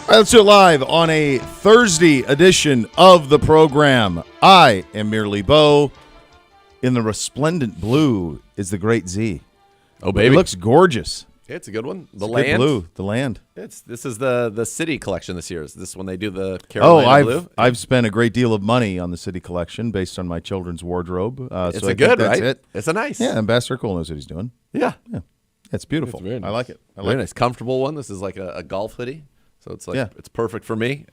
Let's do it live on a Thursday edition of the program. I am merely Bo. In the resplendent blue is the great Z. Oh, baby. It looks gorgeous. It's a good one. The land. Blue. The land. This is the city collection this year. Is this when they do the Carolina blue? I've spent a great deal of money on the city collection based on my children's wardrobe. It's so a good, that's right? It. It's a nice. Yeah, Ambassador Cole knows what he's doing. Yeah. It's beautiful. It's very nice. I like it. Very nice. Comfortable one. This is like a golf hoodie. So it's like it's perfect for me.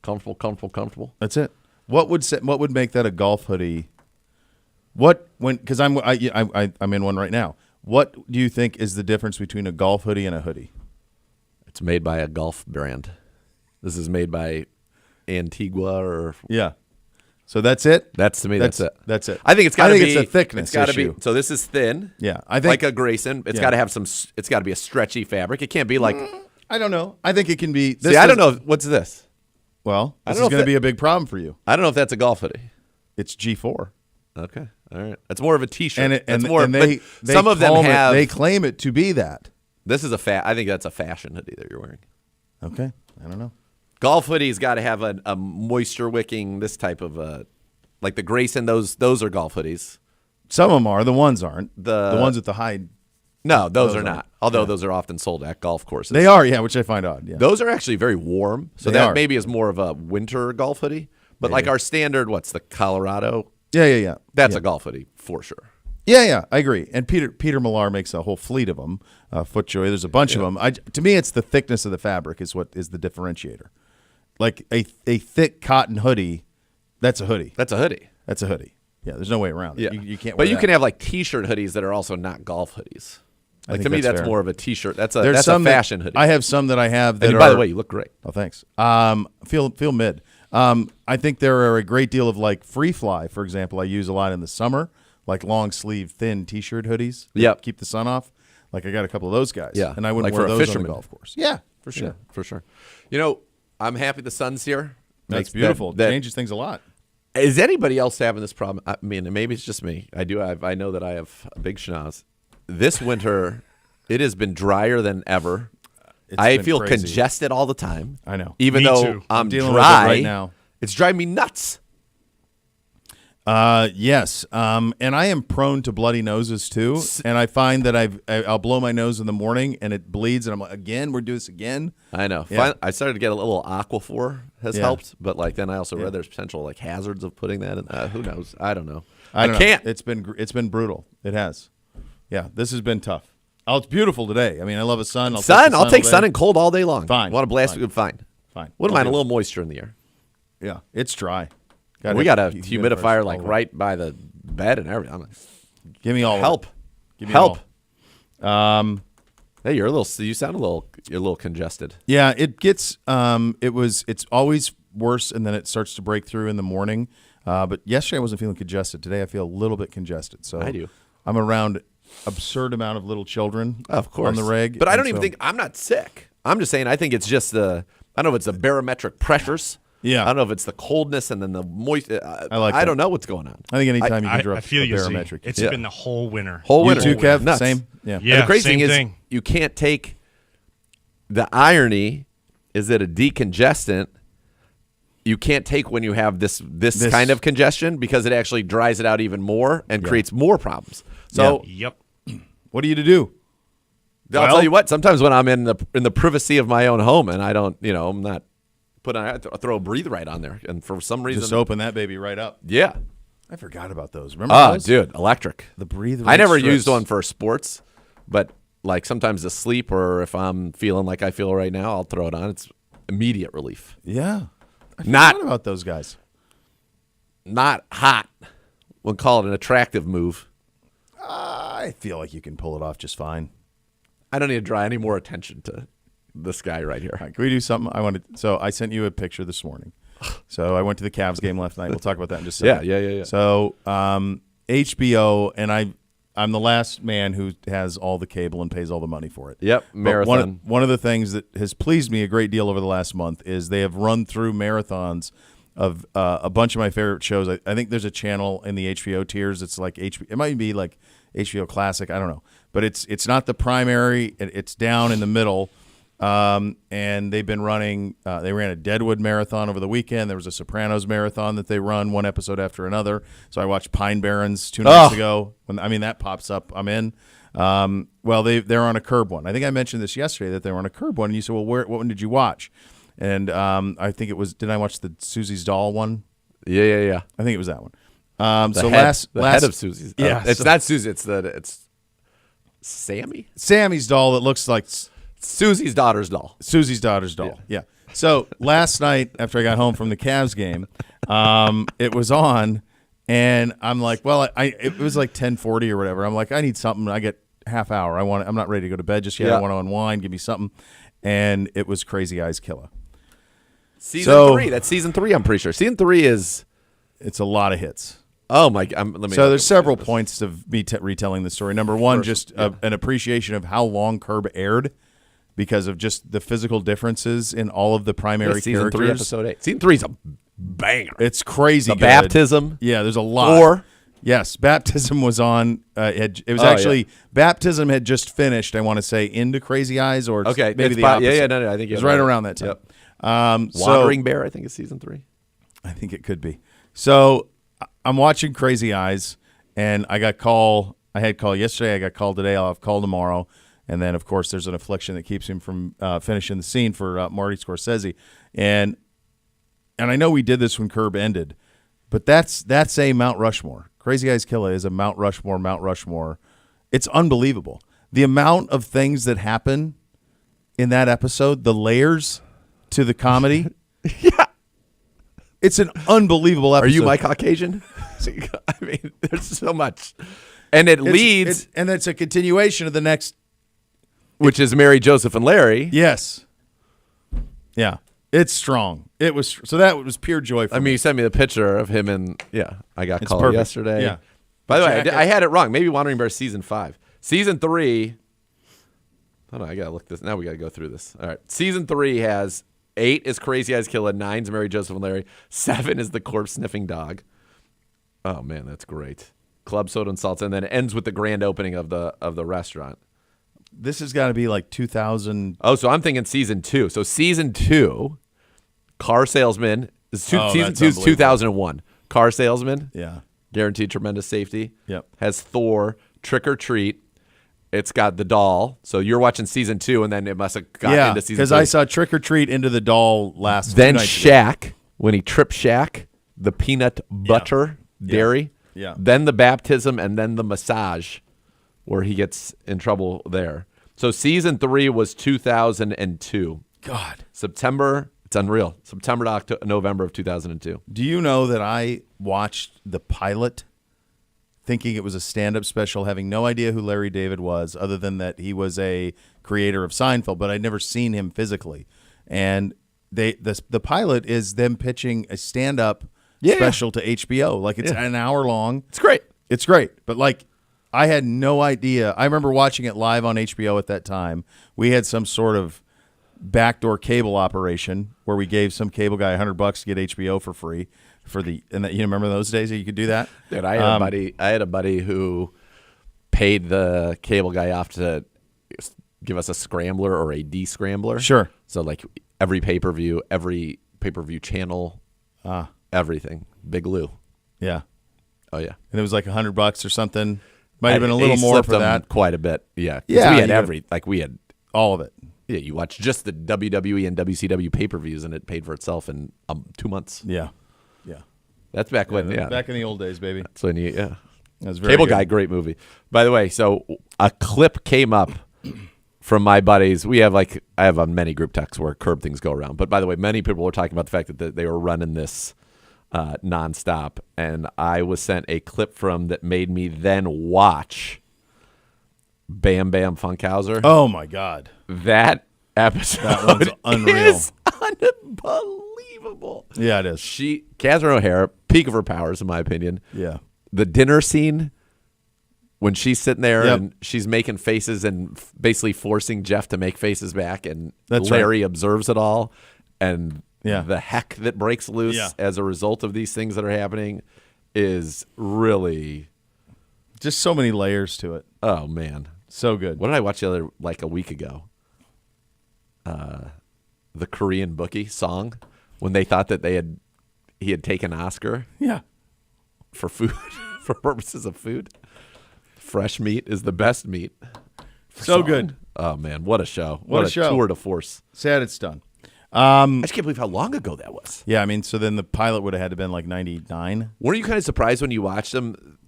Comfortable. That's it. What would make that a golf hoodie? Because I'm in one right now. What do you think is the difference between a golf hoodie and a hoodie? It's made by a golf brand. This is made by Antigua So that's it. That's to me. That's it. That's it. I think it's got to be. It's a thickness It's got to issue. be. So this is thin. Yeah, I think like a Grayson. It's got to have some. It's got to be a stretchy fabric. It can't be like. I don't know. I think it can be. I don't know. What's this? Well, this is going to be a big problem for you. I don't know if that's a golf hoodie. It's G4. Okay. All right. That's more of a T-shirt. Some of them have. They claim it to be that. This is I think that's a fashion hoodie that you're wearing. Okay. I don't know. Golf hoodie's got to have a moisture wicking. This type of like the Grayson. Those are golf hoodies. Some of them are. The ones aren't. The ones with the high. No, those are not. Although those are often sold at golf courses. They are, which I find odd. Yeah. Those are actually very warm. So that maybe is more of a winter golf hoodie. But like our standard, what's the Colorado? Yeah. That's a golf hoodie for sure. Yeah, I agree. And Peter Millar makes a whole fleet of them. FootJoy, there's a bunch of them. To me, it's the thickness of the fabric is what is the differentiator. Like a thick cotton hoodie, that's a hoodie. That's a hoodie. That's a hoodie. Yeah, there's no way around it. Yeah. You can't. But you can have like T-shirt hoodies that are also not golf hoodies. Like to me, that's more of a T-shirt. That's a fashion hoodie. I have some that I have that and by the way, you look great. Oh, thanks. Feel mid. I think there are a great deal of like free fly, for example. I use a lot in the summer, like long sleeve, thin T-shirt hoodies. Yep. Keep the sun off. Like I got a couple of those guys. Yeah. And I wouldn't like wear for a those fisherman. on the golf course. Yeah, for sure. Yeah, for sure. You know, I'm happy the sun's here. That's beautiful. That changes things a lot. Is anybody else having this problem? I mean, maybe it's just me. I know that I have a big schnoz. This winter, it has been drier than ever. I feel congested all the time. I know. Even though I'm dealing dry with it right now. It's driving me nuts. Yes. And I am prone to bloody noses too. And I find that I'll blow my nose in the morning and it bleeds. And I'm like, again, we're doing this again. I know. Yeah. I started to get a little Aquaphor has helped. But like then I also read there's potential like hazards of putting that in. Who knows? I don't know. I can't. It's been brutal. It has. Yeah. This has been tough. Oh, it's beautiful today. I mean, I love a sun. I'll take sun and cold all day long. Fine. Want to blast it? Fine. Wouldn't mind a little moisture in the air. Yeah. It's dry. We got a humidifier like right by the bed and everything. Give me all help. Give me help. All. Hey, you're a little congested. Yeah, it gets. It's always worse, and then it starts to break through in the morning. But yesterday I wasn't feeling congested. Today I feel a little bit congested. So I do. I'm around absurd amount of little children. Of course. On the reg. But I don't even think I'm not sick. I'm just saying I think it's just I don't know if it's the barometric pressures. Yeah. I don't know if it's the coldness and then the moist. I don't know what's going on. I think anytime you can drop I feel a barometric. It's been the whole winter. You too, Kev? Nuts. Same? Yeah. And the crazy thing is you can't take the irony is that a decongestant you can't take when you have this kind of congestion because it actually dries it out even more and creates more problems. So what are you to do? I'll tell you what, sometimes when I'm in the privacy of my own home and I don't, I'm not I throw a breathe right on there, and for some reason, just open that baby right up. Yeah, I forgot about those. Remember those? Dude, electric. The breathe. Right I never strips. used one for sports, but like sometimes to sleep or if I'm feeling like I feel right now, I'll throw it on. It's immediate relief. Yeah, I forgot about those guys. Not hot. We'll call it an attractive move. I feel like you can pull it off just fine. I don't need to draw any more attention to this guy right here. Right, can we do something? So I sent you a picture this morning. So I went to the Cavs game last night. We'll talk about that in just a second. Yeah. So HBO, and I'm the last man who has all the cable and pays all the money for it. Yep, marathon. One of the things that has pleased me a great deal over the last month is they have run through marathons of a bunch of my favorite shows. I think there's a channel in the HBO tiers. It's like it might be like HBO Classic. I don't know, but it's not the primary. It's down in the middle. And they've been running. They ran a Deadwood marathon over the weekend. There was a Sopranos marathon that they run one episode after another. So I watched Pine Barrens 2 nights ago. That pops up. I'm in. Well, they're on a Curb one. I think I mentioned this yesterday that they were on a Curb one. And you said, well, what one did you watch? And I think it was. Did I watch the Susie's Doll one? Yeah. I think it was that one. The head of Susie's. Yeah, it's not Susie. It's Sammy. Sammy's doll that looks like Susie's daughter's doll. Susie's daughter's doll. Yeah. So last night after I got home from the Cavs game, it was on, and I'm like, well, it was like 10:40 or whatever. I'm like, I need something. I get half hour. I'm not ready to go to bed just yet. I want to unwind. Give me something. And it was Crazy Eyes Killer. Season 3. That's season 3. I'm pretty sure. Season 3 is. It's a lot of hits. Oh my! So there's several points of me retelling the story. Number one, an appreciation of how long Curb aired, because of just the physical differences in all of the primary season characters. 3, episode 8. Season 3 is a banger. It's crazy. The baptism. Yeah, there's a lot. Yes, baptism was on. Baptism had just finished. I want to say into Crazy Eyes, or maybe the opposite. No, I think it was right around that time. Yep. Wandering Bear, I think, is season 3. I think it could be. So I'm watching Crazy Eyes, and I had call yesterday. I got call today. I'll have call tomorrow, and then of course there's an affliction that keeps him from finishing the scene for Marty Scorsese, and I know we did this when Curb ended, but that's a Mount Rushmore. Crazy Eyes Killer is a Mount Rushmore. It's unbelievable. The amount of things that happen in that episode, the layers to the comedy. Yeah. It's an unbelievable episode. Are you my Caucasian? I mean, there's so much. And it leads. And it's a continuation of the next. Which is Mary, Joseph, and Larry. Yes. Yeah. It's strong. It was. So that was pure joy for me. You sent me the picture of him and, I got called yesterday. Yeah. By the way, I had it wrong. Maybe Wandering Bear season 5. Season 3. Hold on, I got to look this. Now we got to go through this. All right. Season 3 has 8 is Crazy Eyes Killer. 9 is Mary, Joseph, and Larry. 7 is the corpse sniffing dog. Oh man, that's great. Club Soda and Salsa, and then it ends with the grand opening of the restaurant. This has got to be like 2000. Oh, so I'm thinking season 2. So season 2, Car Salesman. Season 2 is 2001. Car Salesman. Yeah. Guaranteed tremendous safety. Yep. Has Thor. Trick or Treat. It's got the doll. So you're watching season 2, and then it must have got into season 3. Because I saw Trick or Treat into the doll last. Then Shaq, when he tripped Shaq, the peanut butter dairy. Yeah. Then the baptism, and then the massage, where he gets in trouble there. So season 3 was 2002. God. September. It's unreal. September to November of 2002. Do you know that I watched the pilot thinking it was a stand-up special, having no idea who Larry David was, other than that he was a creator of Seinfeld, but I'd never seen him physically. And the pilot is them pitching a stand-up special to HBO. Like, it's an hour long. It's great. It's great. But, like, I had no idea. I remember watching it live on HBO at that time. We had some sort of backdoor cable operation where we gave some cable guy $100 to get HBO for free. You remember those days that you could do that? Dude, I had a buddy who paid the cable guy off to give us a scrambler or a de-scrambler. Sure. So like every pay-per-view channel, everything. Big Lou. Yeah. Oh yeah. And it was like $100 or something. Might have been a little more for that. Quite a bit. Yeah. Yeah. We had all of it. Yeah. You watch just the WWE and WCW pay-per-views, and it paid for itself in 2 months. Yeah. Yeah. That's back when. Yeah. Back in the old days, baby. That's when you. Yeah. That was very Cable good. Guy, great movie. By the way, so a clip came up from my buddies. I have on many group texts where Curb things go around. But by the way, many people were talking about the fact that they were running this nonstop, and I was sent a clip from that made me then watch Bam Bam Funkhauser. Oh my God, that episode that one's unreal. Is unbelievable. Yeah, it is. Catherine O'Hara, peak of her powers, in my opinion. Yeah. The dinner scene when she's sitting there Yep. and she's making faces and basically forcing Jeff to make faces back, and That's Larry observes it all, and Yeah. the heck that breaks loose as a result of these things that are happening is really Just so many layers to it. oh man. So good. What did I watch a week ago? the Korean bookie song when they thought that he had taken Oscar for food, for purposes of food. Fresh meat is the best meat. So good. Oh, man, what a show. What a show. Tour de force. Sad it's done. I just can't believe how long ago that was. Yeah, I mean, so then the pilot would have had to been like 99. Weren't you kind of surprised when you watched him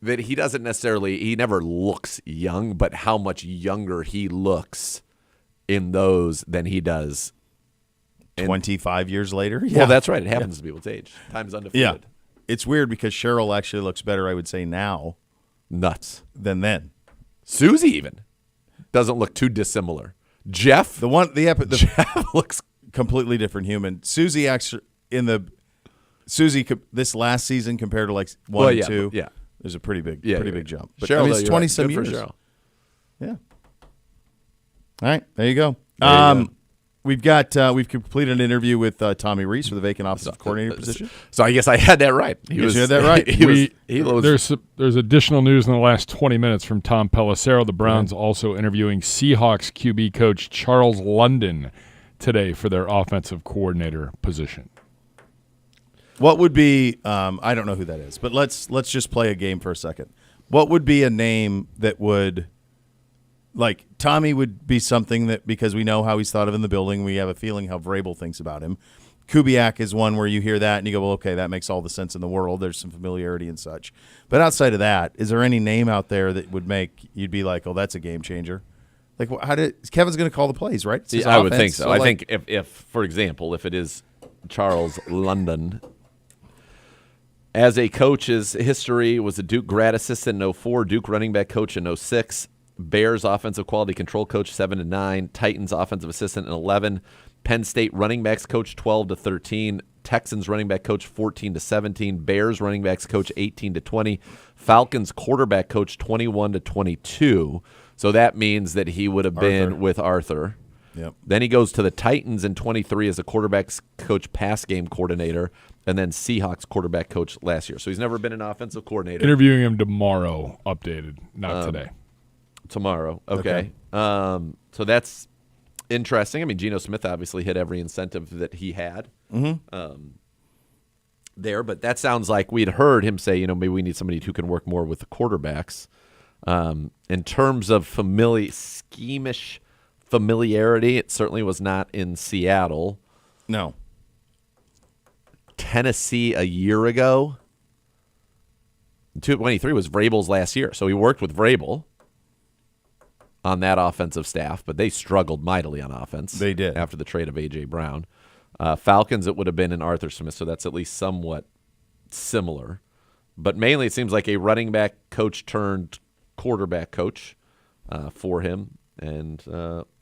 that he never looks young, but how much younger he looks in those than he does 25 years later? Yeah. Well, that's right. It happens to people's age. Time's undefeated. Yeah. It's weird because Cheryl actually looks better, I would say, now Nuts. than then. Susie even doesn't look too dissimilar. Jeff? Jeff looks completely different human. Susie actually this last season compared to like 1 and 2. Yeah. There's a pretty big jump. But Cheryl, it's 20 some Good for years. Cheryl. Yeah. All right, there you go. We've completed an interview with Tommy Reese for the vacant offensive coordinator position. So I guess I had that right. You had that right. There's additional news in the last 20 minutes from Tom Pelissero. The Browns also interviewing Seahawks QB coach Charles London today for their offensive coordinator position. What would be I don't know who that is, but let's just play a game for a second. What would be a name that would, like, Tommy would be something that, because we know how he's thought of in the building, we have a feeling how Vrabel thinks about him. Kubiak is one where you hear that and you go, well, okay, that makes all the sense in the world. There's some familiarity and such. But outside of that, is there any name out there that would make you'd be like, oh, that's a game changer? Like, Kevin's going to call the plays, right? I would think so. I think if, for example, if it is Charles London, as a coach, his history was a Duke grad assistant in 04, Duke running back coach in 06, Bears offensive quality control coach 7-9, Titans offensive assistant in 11, Penn State running backs coach 12-13, Texans running back coach 14-17, Bears running backs coach 18-20, Falcons quarterback coach 21-22. So that means that he would have been with Arthur. Yep. Then he goes to the Titans in 23 as a quarterbacks coach, pass game coordinator, and then Seahawks quarterback coach last year. So he's never been an offensive coordinator. Interviewing him tomorrow, updated, not today. Tomorrow, okay. So that's interesting. I mean, Geno Smith obviously hit every incentive that he had there, but that sounds like we'd heard him say, maybe we need somebody who can work more with the quarterbacks. In terms of schemish familiarity, it certainly was not in Seattle. No. Tennessee a year ago. 2023 was Vrabel's last year, so he worked with Vrabel on that offensive staff, but they struggled mightily on offense. They did. After the trade of A.J. Brown. Falcons, it would have been in Arthur Smith, so that's at least somewhat similar. But mainly it seems like a running back coach turned quarterback coach for him. And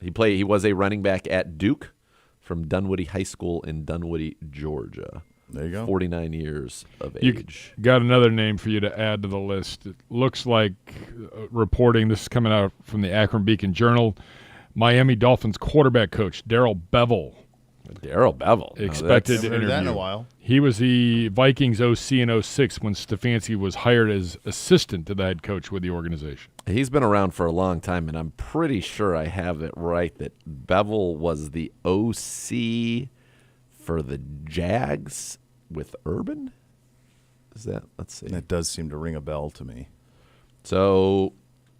he was a running back at Duke from Dunwoody High School in Dunwoody, Georgia. There you go. 49 years of age. Got another name for you to add to the list. It looks like reporting, this is coming out from the Akron Beacon Journal, Miami Dolphins quarterback coach Darrell Bevel. Haven't Expected to heard interview. that in a while. He was the Vikings OC in 06 when Stefanski was hired as assistant to the head coach with the organization. He's been around for a long time, and I'm pretty sure I have it right that Bevel was the OC for the Jags with Urban? Let's see. That does seem to ring a bell to me. So,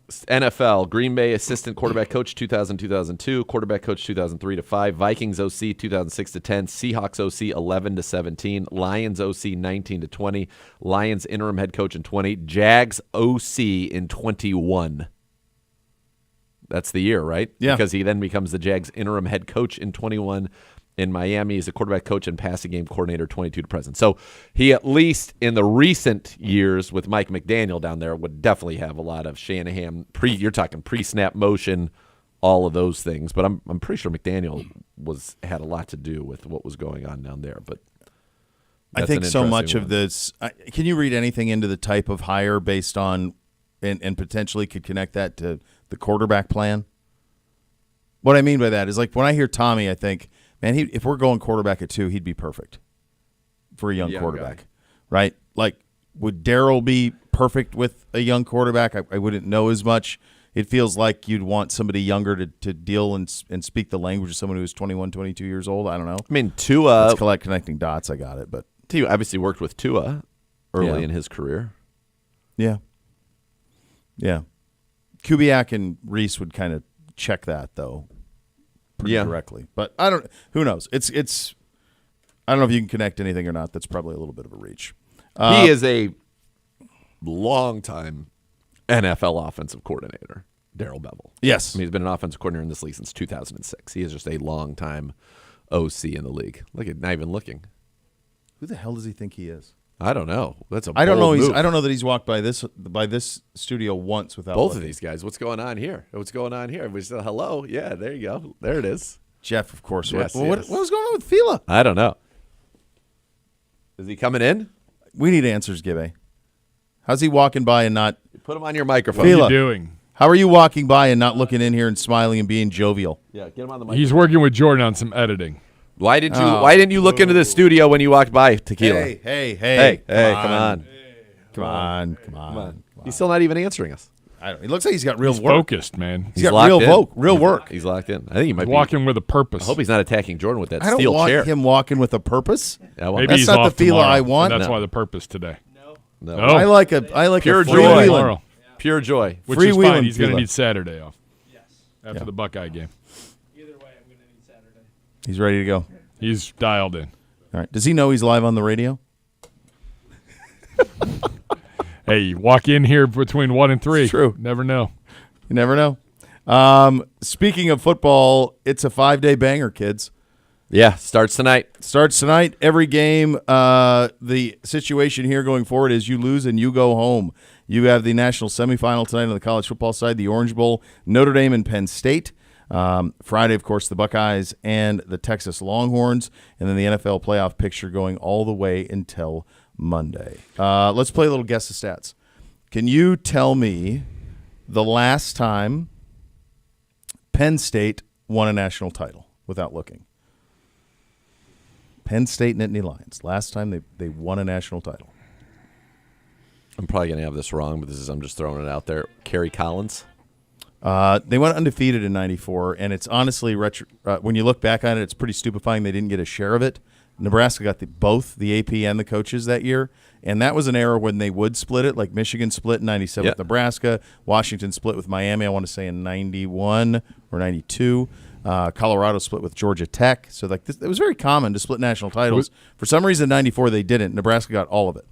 NFL, Green Bay assistant quarterback coach 2000-2002, quarterback coach 2003-5, Vikings OC 2006-10, Seahawks OC 11-17, Lions OC 19-20, Lions interim head coach in 20, Jags OC in 21. That's the year, right? Yeah. Because he then becomes the Jags interim head coach in 21. In Miami, he's a quarterback coach and passing game coordinator 22 to present. So he, at least in the recent years with Mike McDaniel down there, would definitely have a lot of Shanahan. You're talking pre-snap motion, all of those things. But I'm pretty sure McDaniel had a lot to do with what was going on down there. But I think so much of this. Can you read anything into the type of hire based on, and potentially could connect that to the quarterback plan? What I mean by that is, like, when I hear Tommy, I think, man, if we're going quarterback at 2, he'd be perfect for a young quarterback, right? Like, would Darrell be perfect with a young quarterback? I wouldn't know as much it feels like you'd want somebody younger to deal and speak the language of someone who's 21, 22 years old. I don't know. I mean, Tua. It's connecting dots. I got it, but He obviously worked with Tua early in his career. yeah. Kubiak and Reese would kind of check that though, pretty directly. But I don't. Who knows? It's. I don't know if you can connect anything or not. That's probably a little bit of a reach. He is a long-time NFL offensive coordinator, Darrell Bevell. Yes. I mean, he's been an offensive coordinator in this league since 2006. He is just a long-time OC in the league. Look at not even looking. Who the hell does he think he is? I don't know. That's a I don't know. bold move. I don't know that he's walked by this studio once without Both looking. of these guys. What's going on here? What's going on here? We said hello. Yeah, there you go. There it is. Jeff, of course. Yes, what yes. was going on with Fila? I don't know. Is he coming in? We need answers, Gibby. How's he walking by and not? Put him on your microphone. What are Fila. you doing? How are you walking by and not looking in here and smiling and being jovial? Yeah, get him on the mic. He's working with Jordan on some editing. Why didn't you look into the studio when you walked by, Tequila? Hey, Come on. He's still not even answering us. It looks like he's got real He's work. focused, man. He's got locked in. real work. He's locked in. I think he might He's be walking with a purpose. I hope he's not attacking Jordan with that I don't steel want chair. him walking with a purpose. Yeah, well, Maybe That's he's not the off Fila tomorrow, I want. and that's No. why the purpose today. no. No. I like a Pure a joy. freewheeling. Tomorrow, Pure joy. which Freewheeling is fine. He's going to Fila. need Saturday off Yes. after the Buckeye game. Either way, I'm going to need Saturday. He's ready to go. He's dialed in. All right. Does he know he's live on the radio? Hey, you walk in here between 1 and 3. It's true. Never know. You never know. Speaking of football, it's a 5-day banger, kids. Yeah, starts tonight. Starts tonight. Every game. The situation here going forward is you lose and you go home. You have the national semifinal tonight on the college football side, the Orange Bowl, Notre Dame and Penn State. Friday, of course, the Buckeyes and the Texas Longhorns, and then the NFL playoff picture going all the way until Monday. Let's play a little guess the stats. Can you tell me the last time Penn State won a national title without looking? Penn State Nittany Lions. Last time they won a national title. I'm probably going to have this wrong, but I'm just throwing it out there. Kerry Collins. They went undefeated in '94, and it's honestly when you look back on it, it's pretty stupefying they didn't get a share of it. Nebraska got both the AP and the coaches that year, and that was an era when they would split it, like Michigan split in '97 with Nebraska, Washington split with Miami, I want to say in '91 or '92. Colorado split with Georgia Tech. So like it was very common to split national titles. For some reason, in '94 they didn't. Nebraska got all of it.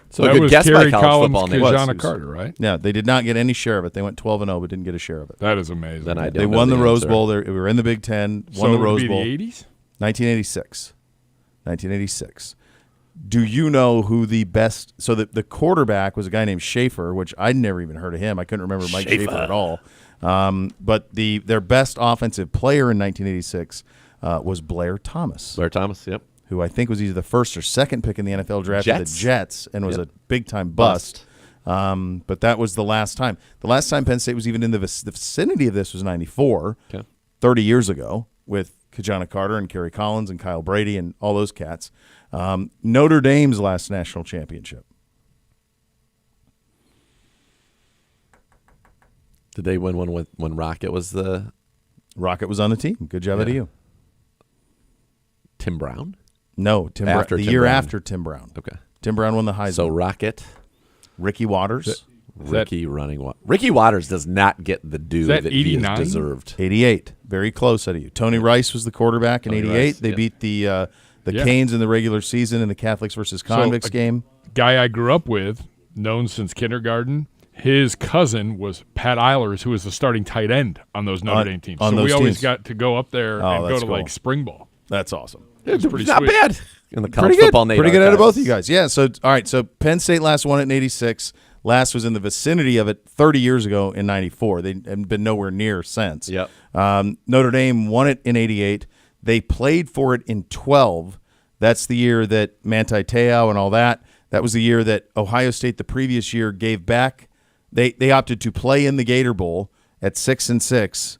So that a good was guess Kerry by college Collins, football name. Kajana Carter, right? Yeah, they did not get any share of it. They went 12-0, but didn't get a share of it. That is amazing. Then I They don't know won the Rose answer. Bowl. We were in the Big Ten. Won So the it would Rose be Bowl. the 80s? 1986. 1986. Do you know who the best? So the quarterback was a guy named Schaefer, which I'd never even heard of him. I couldn't remember Mike Schaefer at all. But their best offensive player in 1986 was Blair Thomas, Blair Thomas, yep. who I think was either the first or second pick in the NFL draft of the Jets. Jets and was a big-time bust. But that was the last time. The last time Penn State was even in the vicinity of this was 94, 30 years ago, with Kajana Carter and Kerry Collins and Kyle Brady and all those cats. Notre Dame's last national championship. Did they win one when Rocket was the Rocket was on the team. Good job out of you. Tim Brown? No, Tim Brown. The Tim year Brown. after Tim Brown. Okay. Tim Brown won the Heisman. So Rocket, Ricky Waters, Ricky Waters does not get the due that that he 89? is deserved. 88. Very close out of you. Tony Rice was the quarterback in Tony 88. Rice, They yep. beat the Canes in the regular season in the Catholics versus Convicts game. Guy I grew up with, known since kindergarten, his cousin was Pat Eilers, who was the starting tight end on those Notre Dame teams. on So those we always teams. got to go up there and go that's to cool. like spring ball. That's awesome. It's pretty not sweet. bad in the college Pretty good. football name. Pretty good out of both of you guys. Yeah. So all right. So Penn State last won it in '86. Last was in the vicinity of it 30 years ago in '94. They haven't been nowhere near since. Yep. Notre Dame won it in '88. They played for it in 12. That's the year that Manti Te'o and all that. That was the year that Ohio State the previous year gave back. They opted to play in the Gator Bowl at 6-6.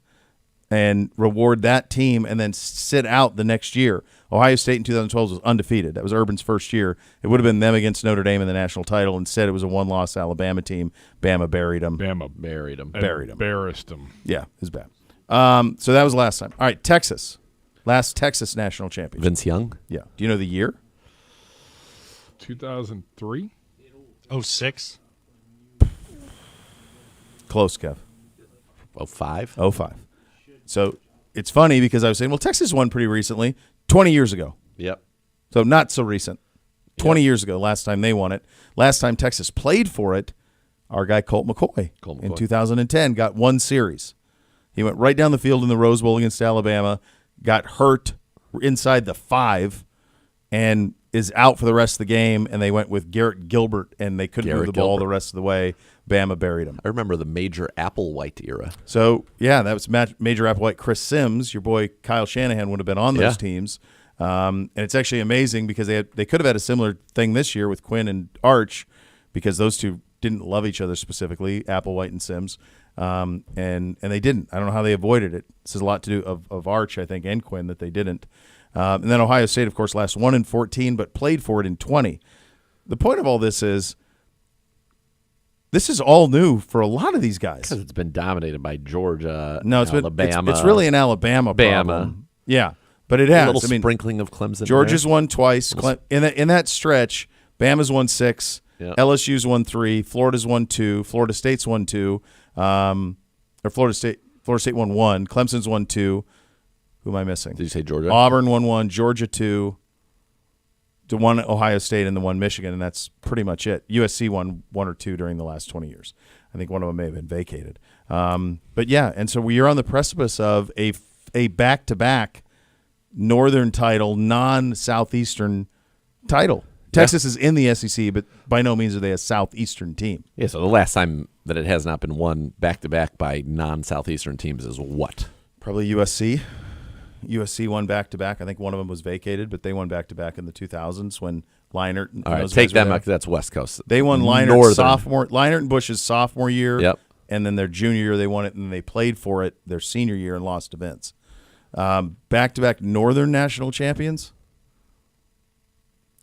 and reward that team and then sit out the next year. Ohio State in 2012 was undefeated. That was Urban's first year. It would have been them against Notre Dame in the national title. Instead, it was a one-loss Alabama team. Bama buried them. Bama Buried him. embarrassed them. Yeah, it was bad. So that was last time. All right, Texas. Last Texas national championship. Vince Young. Yeah. Do you know the year? 2003? 06. Close, Kev. 05. 05. So it's funny because I was saying, well, Texas won pretty recently, 20 years ago. Yep. So not so recent. 20 years ago, last time they won it. Last time Texas played for it, our guy Colt McCoy in 2010 got one series. He went right down the field in the Rose Bowl against Alabama, got hurt inside the 5, and is out for the rest of the game, and they went with Garrett Gilbert, and they couldn't move the ball the rest of the way. Bama buried him. I remember the Major Applewhite era. So, yeah, that was Major Applewhite. Chris Sims, your boy Kyle Shanahan, would have been on those teams. And it's actually amazing because they could have had a similar thing this year with Quinn and Arch because those two didn't love each other specifically, Applewhite and Sims, and they didn't. I don't know how they avoided it. This is a lot to do of Arch, I think, and Quinn that they didn't. And then Ohio State, of course, last won in 14, but played for it in 20. The point of all this is all new for a lot of these guys. Because it's been dominated by Georgia, No, it's Alabama. it's really an Alabama problem. Yeah, but it has. A little sprinkling of Clemson. Georgia's won twice. In that stretch, Bama's won 6. Yeah. LSU's won 3. Florida's won 2. Florida State's won 2. Or Florida State won 1. Clemson's won 2. Who am I missing? Did you say Georgia? Auburn won 1. Georgia 2. To 1 Ohio State and the 1 Michigan, and that's pretty much it. USC won 1 or 2 during the last 20 years. I think one of them may have been vacated. But yeah, and so we are on the precipice of a back-to-back Northern title, non-Southeastern title. Texas is in the SEC, but by no means are they a Southeastern team. Yeah, so the last time that it has not been won back-to-back by non-Southeastern teams is what? Probably USC. USC won back-to-back. I think one of them was vacated, but they won back-to-back in the 2000s when Leinart and All right, those take guys were them there. out. That's West Coast. They won Leinart and Bush's sophomore year. Yep. And then their junior year they won it, and they played for it their senior year and lost to Vince. Back-to-back Northern national champions?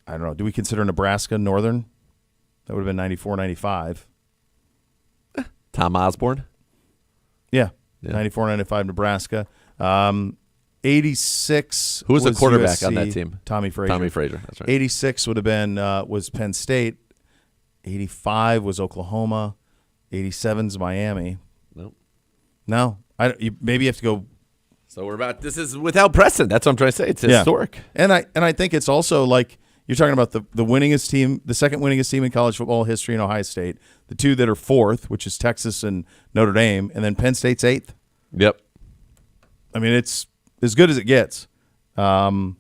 I don't know. Do we consider Nebraska Northern? That would have been 94, 95. Tom Osborne. Yeah. 94, 95 Nebraska. 86 Who was the quarterback USC, on that team? Tommy Frazier. That's right. 86 would have been was Penn State. 85 was Oklahoma. 87's Miami. Nope. No. Maybe you have to go. So we're about. This is without precedent. That's what I'm trying to say. It's historic. And I think it's also like you're talking about the winningest team, the second winningest team in college football history in Ohio State, the two that are 4th, which is Texas and Notre Dame, and then Penn State's 8th. Yep. I mean, it's as good as it gets from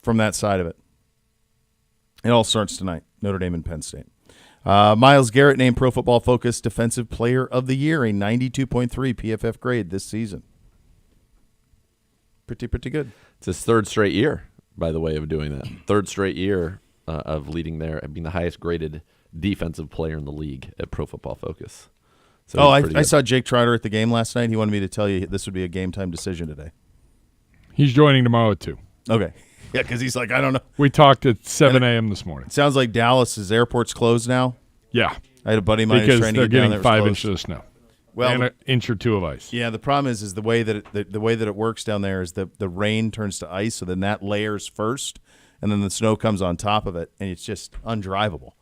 that side of it. It all starts tonight, Notre Dame and Penn State. Myles Garrett named Pro Football Focus Defensive Player of the Year, a 92.3 PFF grade this season. Pretty good. It's his 3rd straight year, by the way, of doing that. 3rd straight year of leading there, being the highest graded defensive player in the league at Pro Football Focus. So I saw Jake Trotter at the game last night. He wanted me to tell you this would be a game time decision today. He's joining tomorrow at 2. Okay. Yeah, because he's like, I don't know. We talked at 7 a.m. this morning. It sounds like Dallas's airport's closed now. Yeah. I had a buddy of mine who's Because trying to they're get down getting there. 5 inches of snow. Well, and an inch or 2 of ice. Yeah, the problem is the way that it works down there is the rain turns to ice, so then that layers first, and then the snow comes on top of it, and it's just undrivable.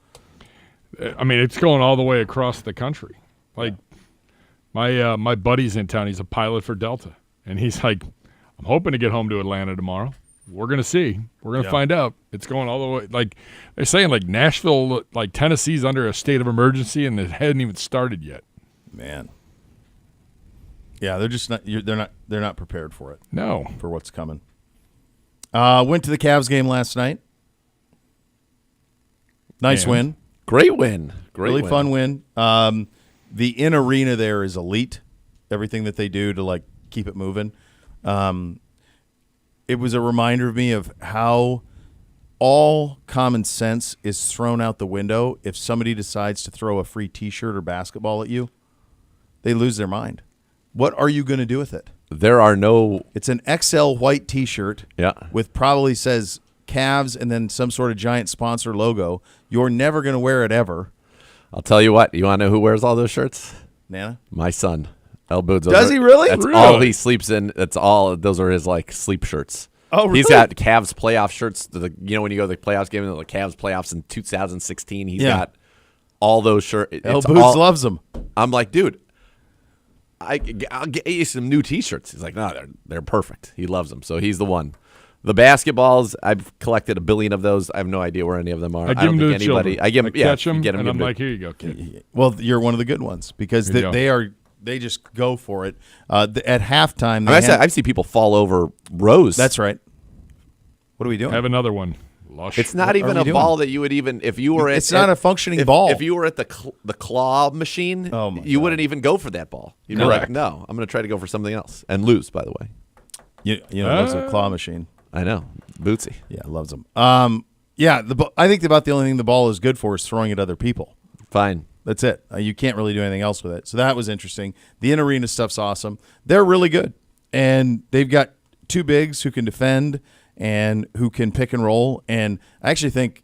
I mean, it's going all the way across the country. Like, my buddy's in town. He's a pilot for Delta, and he's like, I'm hoping to get home to Atlanta tomorrow. We're going to see. We're going to find out. It's going all the way. Like, they're saying, like, Nashville, like, Tennessee's under a state of emergency, and it hadn't even started yet. Man. Yeah, they're just not. They're not prepared for it. No, for what's coming. Went to the Cavs game last night. Nice win. Great win. Really fun win. The in arena there is elite. Everything that they do to like keep it moving. It was a reminder of me of how all common sense is thrown out the window if somebody decides to throw a free T-shirt or basketball at you. They lose their mind. What are you going to do with it? There are no. It's an XL white T-shirt. Yeah. With probably says Cavs and then some sort of giant sponsor logo. You're never going to wear it ever. I'll tell you what. You want to know who wears all those shirts? Nana? My son, El Boots. Does he really? That's Really? all he sleeps in. That's all. Those are his like sleep shirts. Oh, really? He's got Cavs playoff shirts. When you go to the playoffs game, the Cavs playoffs in 2016, he's got all those shirts. El Boots loves them. I'm like, dude, I'll get you some new T-shirts. He's like, no, they're perfect. He loves them, so he's the one. The basketballs, I've collected 1 billion of those. I have no idea where any of them are. I give them to the children. I give them, catch them, get them, and I'm give them like, here you go, kid. Well, you're one of the good ones because There you go. they just go for it. At halftime, I've seen people fall over rows. that's right. What are we doing? Have another one. Lush. It's not What even are a we ball that you would even if you were. It's not a functioning ball. If you were at the claw machine, Oh, my you God. wouldn't even go for that ball. You'd be Correct. like, no, I'm going to try to go for something else and lose. By the way, You know, it's a claw machine. I know Bootsy. Yeah, loves them. Yeah, I think about the only thing the ball is good for is throwing at other people. Fine. That's it. You can't really do anything else with it. So that was interesting. The in-arena stuff's awesome. They're really good. And they've got 2 bigs who can defend and who can pick and roll. And I actually think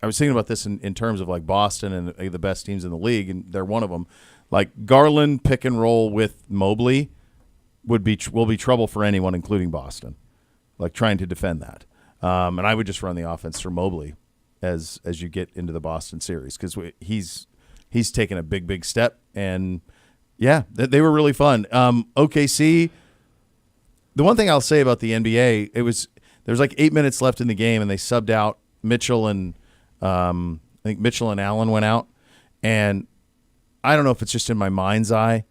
I was thinking about this in terms of like Boston and the best teams in the league, and they're one of them. Like Garland pick and roll with Mobley will be trouble for anyone, including Boston, like trying to defend that. And I would just run the offense through Mobley as you get into the Boston series because he's taken a big step. And yeah, they were really fun. OKC. The one thing I'll say about the NBA, there's like 8 minutes left in the game, and they subbed out Mitchell and I think Mitchell and Allen went out, and I don't know if it's just in my mind's eye,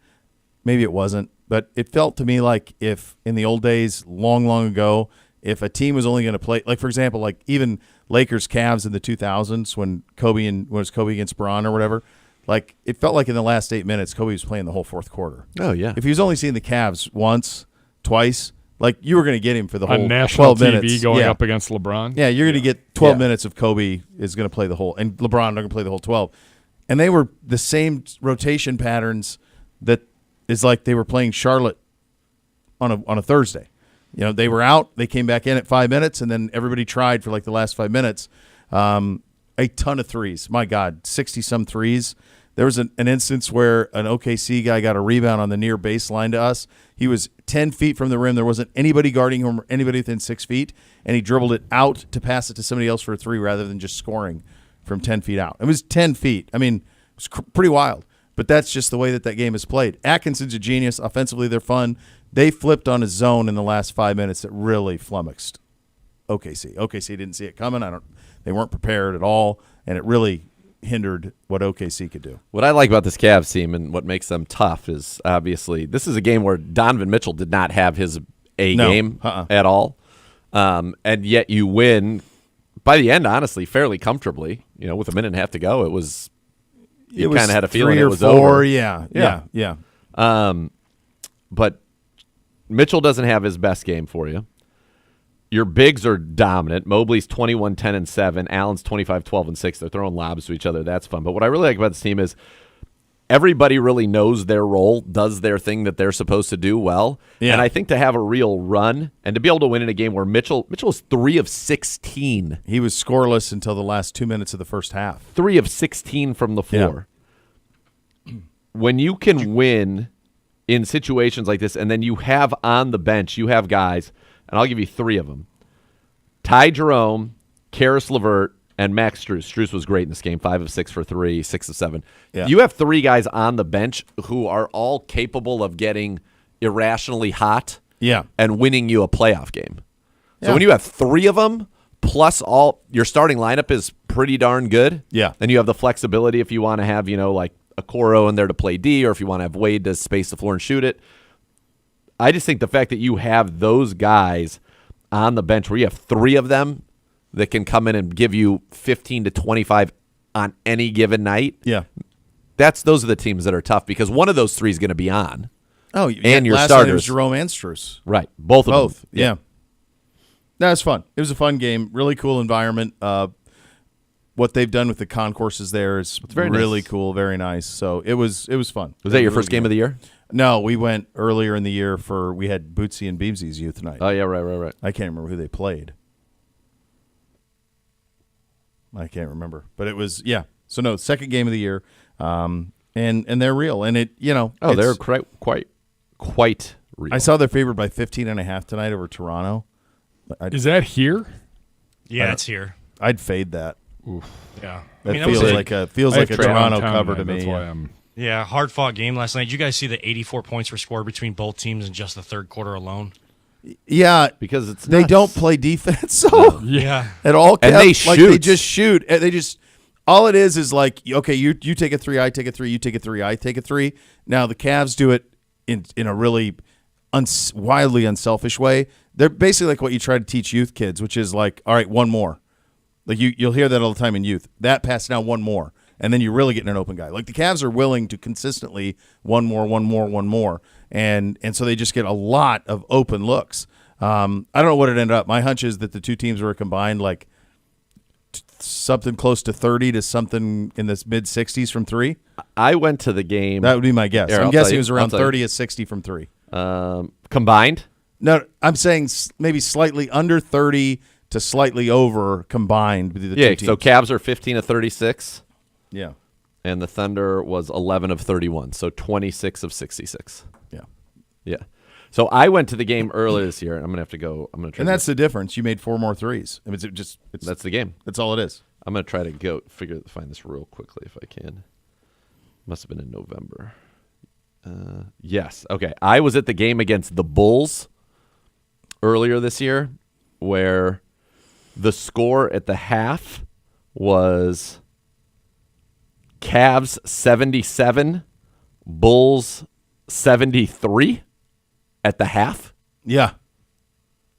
maybe it wasn't, but it felt to me like if in the old days, long ago, if a team was only going to play, like for example, like even Lakers Cavs in the 2000s when Kobe against Braun or whatever, like it felt like in the last 8 minutes Kobe was playing the whole fourth quarter. Oh yeah. If he was only seeing the Cavs once, twice, like you were going to get him for the whole on national 12 TV minutes. going Yeah. up against LeBron. Yeah, you're going to get 12 minutes of Kobe is going to play the whole, and LeBron not going to play the whole 12. And they were the same rotation patterns that is like they were playing Charlotte on a Thursday. You know, they were out, they came back in at 5 minutes, and then everybody tried for like the last 5 minutes. A ton of threes. My God, 60-some threes. There was an instance where an OKC guy got a rebound on the near baseline to us. He was 10 feet from the rim. There wasn't anybody guarding him or anybody within 6 feet, and he dribbled it out to pass it to somebody else for a three rather than just scoring from 10 feet out. It was 10 feet. I mean, it was pretty wild, but that's just the way that game is played. Atkinson's a genius. Offensively, they're fun. They flipped on a zone in the last 5 minutes that really flummoxed OKC. OKC didn't see it coming. They weren't prepared at all, and it really hindered what OKC could do. What I like about this Cavs team and what makes them tough is obviously this is a game where Donovan Mitchell did not have his game at all, and yet you win by the end. Honestly, fairly comfortably. You know, with a minute and a half to go, you kind of had a feeling it was 3 or 4. over. Yeah. But Mitchell doesn't have his best game for you. Your bigs are dominant. Mobley's 21, 10, and 7. Allen's 25, 12, and 6. They're throwing lobs to each other. That's fun. But what I really like about this team is everybody really knows their role, does their thing that they're supposed to do well. Yeah. And I think to have a real run and to be able to win in a game where Mitchell was 3 of 16. He was scoreless until the last 2 minutes of the first half. 3 of 16 from the floor. Yeah. When you can win in situations like this, and then you have on the bench, you have guys, and I'll give you 3 of them. Ty Jerome, Karis LeVert, and Max Strus. Strus was great in this game, 5 of 6 for 3, 6 of 7. Yeah. You have 3 guys on the bench who are all capable of getting irrationally hot and winning you a playoff game. So when you have 3 of them, plus your starting lineup is pretty darn good. Yeah. Then you have the flexibility if you want to have, like a Coro in there to play D, or if you want to have Wade to space the floor and shoot it. I just think the fact that you have those guys on the bench where you have 3 of them that can come in and give you 15 to 25 on any given night. Yeah. Those are the teams that are tough because one of those 3 is going to be on. Oh, and your last starters. night it was Jerome and Strus. Right. Both of them. Yeah. That was fun. It was a fun game. Really cool environment. what they've done with the concourses there is very really nice. cool, very nice. So it was fun. Was that your first game of the year? No, we went earlier in the year we had Bootsy and Beamsy's youth night. Oh, yeah, right. I can't remember who they played. I can't remember, but it was So no, second game of the year, and they're real, and They're quite real. I saw they're favored by 15.5 tonight over Toronto. Is that here? Yeah, it's here. I'd fade that. Yeah. That that feels was like a Toronto cover to me. That's why I'm. Yeah, hard-fought game last night. Did you guys see the 84 points were scored between both teams in just the third quarter alone? Yeah, because they nuts. don't play defense so Yeah. at all. And they They shoot. just shoot. They just all it is like, okay, you take a 3, I take a 3, you take a 3, I take a 3. Now the Cavs do it in a really wildly unselfish way. They're basically like what you try to teach youth kids, which is like, all right, one more. Like you'll hear that all the time in youth. That pass now, one more. And then you're really getting an open guy. Like the Cavs are willing to consistently one more. And so they just get a lot of open looks. I don't know what it ended up. My hunch is that the two teams were combined like something close to 30 to something in this mid-60s from 3. I went to the game. That would be my guess. Here, I'm I'll guessing tell it was you. around I'll tell you. 30 to 60 from 3. Combined? No, I'm saying maybe slightly under 30 to slightly over combined between the two teams. So Cavs are 15 of 36. Yeah. And the Thunder was 11 of 31, so 26 of 66. Yeah. Yeah. So I went to the game earlier this year, and I'm going to have to go. I'm going to try. And that's the difference. You made 4 more threes. I mean, that's the game. That's all it is. I'm going to try to find this real quickly if I can. Must have been in November. Yes. Okay. I was at the game against the Bulls earlier this year, where the score at the half was Cavs 77, Bulls 73 at the half. Yeah.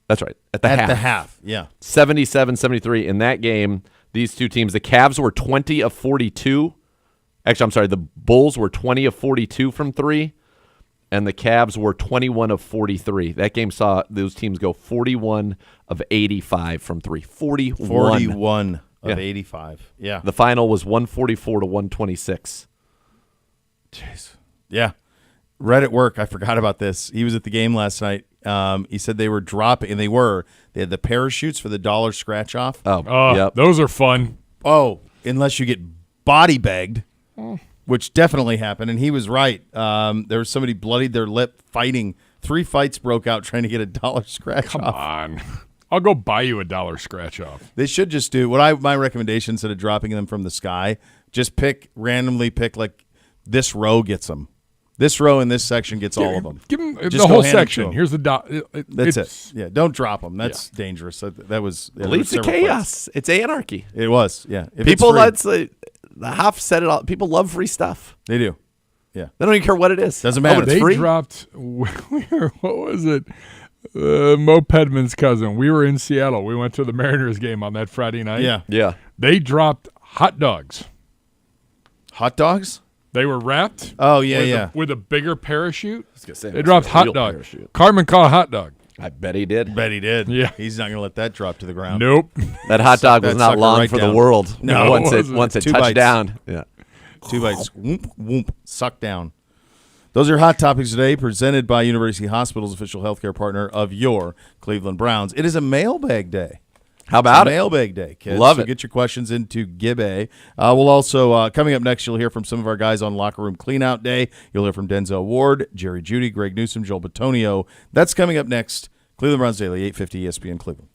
That's right. At the half. Yeah. 77-73 in that game. These two teams, the Cavs were 20 of 42. Actually, I'm sorry, the Bulls were 20 of 42 from 3, and the Cavs were 21 of 43. That game saw those teams go 41 of 85 from 3. 41 of 85. Yeah. The final was 144 to 126. Jeez. Yeah. Red at work. I forgot about this. He was at the game last night. He said they were dropping, and they had the parachutes for the dollar scratch off. Oh, yep. Those are fun. Oh, unless you get body bagged, which definitely happened. And he was right. There was somebody bloodied their lip fighting. 3 fights broke out trying to get a dollar scratch Come off. on. I'll go buy you a dollar scratch off. They should just do my recommendation instead of dropping them from the sky. Just randomly pick like this row gets them. This row in this section gets all of them. Give them Just the go whole hand it to section. them. Here's the That's it. Yeah, don't drop them. That's dangerous. That was It leads to chaos. It's anarchy. It was. Yeah. If People, it's free, the Hoff said it all. People love free stuff. they do. Yeah. They don't even care what it is. Doesn't matter. Oh, but it's They free. dropped. What was it? Mo Pedman's cousin. We were in Seattle. We went to the Mariners game on that Friday night. Yeah. Yeah. They dropped hot dogs. Hot dogs? They were wrapped. Oh, yeah, with a bigger parachute. Say, They dropped hot dog. Parachute. Carmen caught a hot dog. I bet he did. Bet he did. Yeah. He's not going to let that drop to the ground. Nope. That hot dog was that not sucker long right for down. the world. No, once it it wasn't. once it 2 touched bites. down. Yeah. 2 bites. Whoop, whoop, suck down. Those are Hot Topics today, presented by University Hospital's official healthcare partner of your Cleveland Browns. It is a mailbag day. How about It's it? Mailbag day, kids. Love so it. Get your questions into Gibbe. We'll also, coming up next, you'll hear from some of our guys on Locker Room Cleanout Day. You'll hear from Denzel Ward, Jerry Jeudy, Greg Newsome, Joel Batonio. That's coming up next. Cleveland Browns Daily, 850 ESPN Cleveland.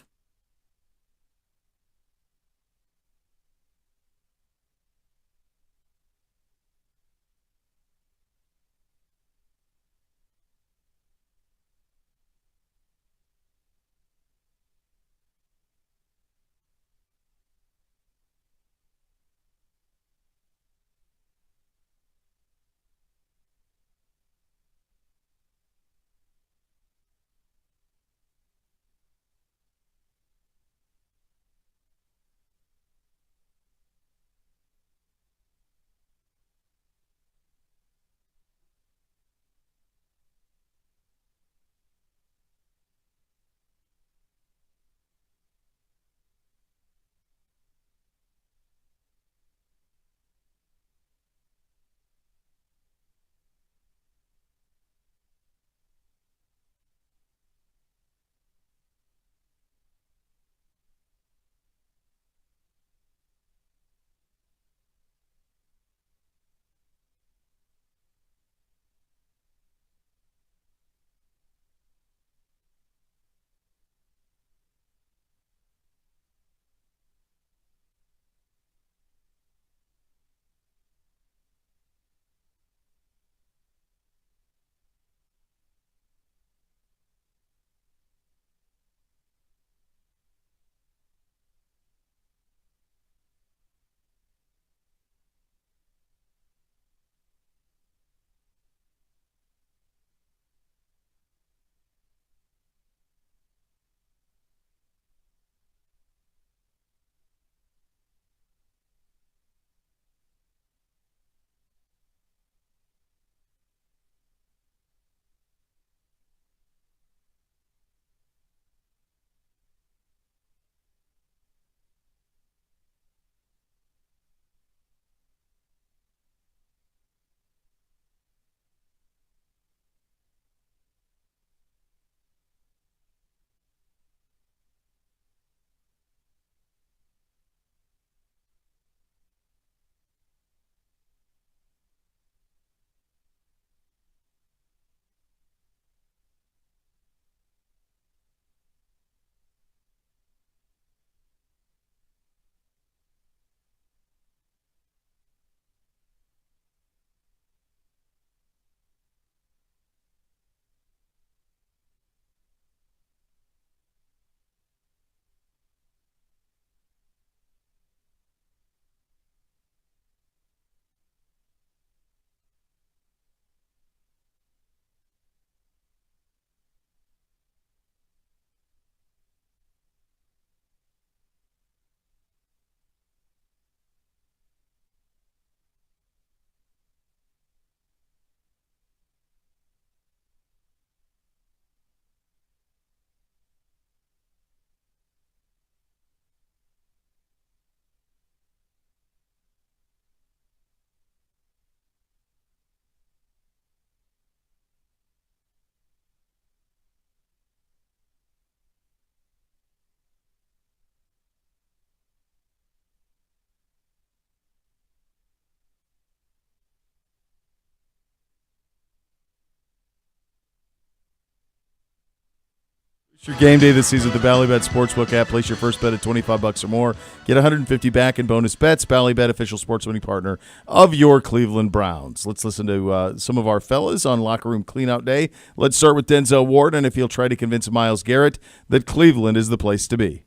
It's your game day this season with the Ballybet Sportsbook app. Place your first bet at $25 or more. Get $150 back in bonus bets. Ballybet, official sports winning partner of your Cleveland Browns. Let's listen to some of our fellas on Locker Room Cleanout Day. Let's start with Denzel Ward, and if he'll try to convince Myles Garrett that Cleveland is the place to be.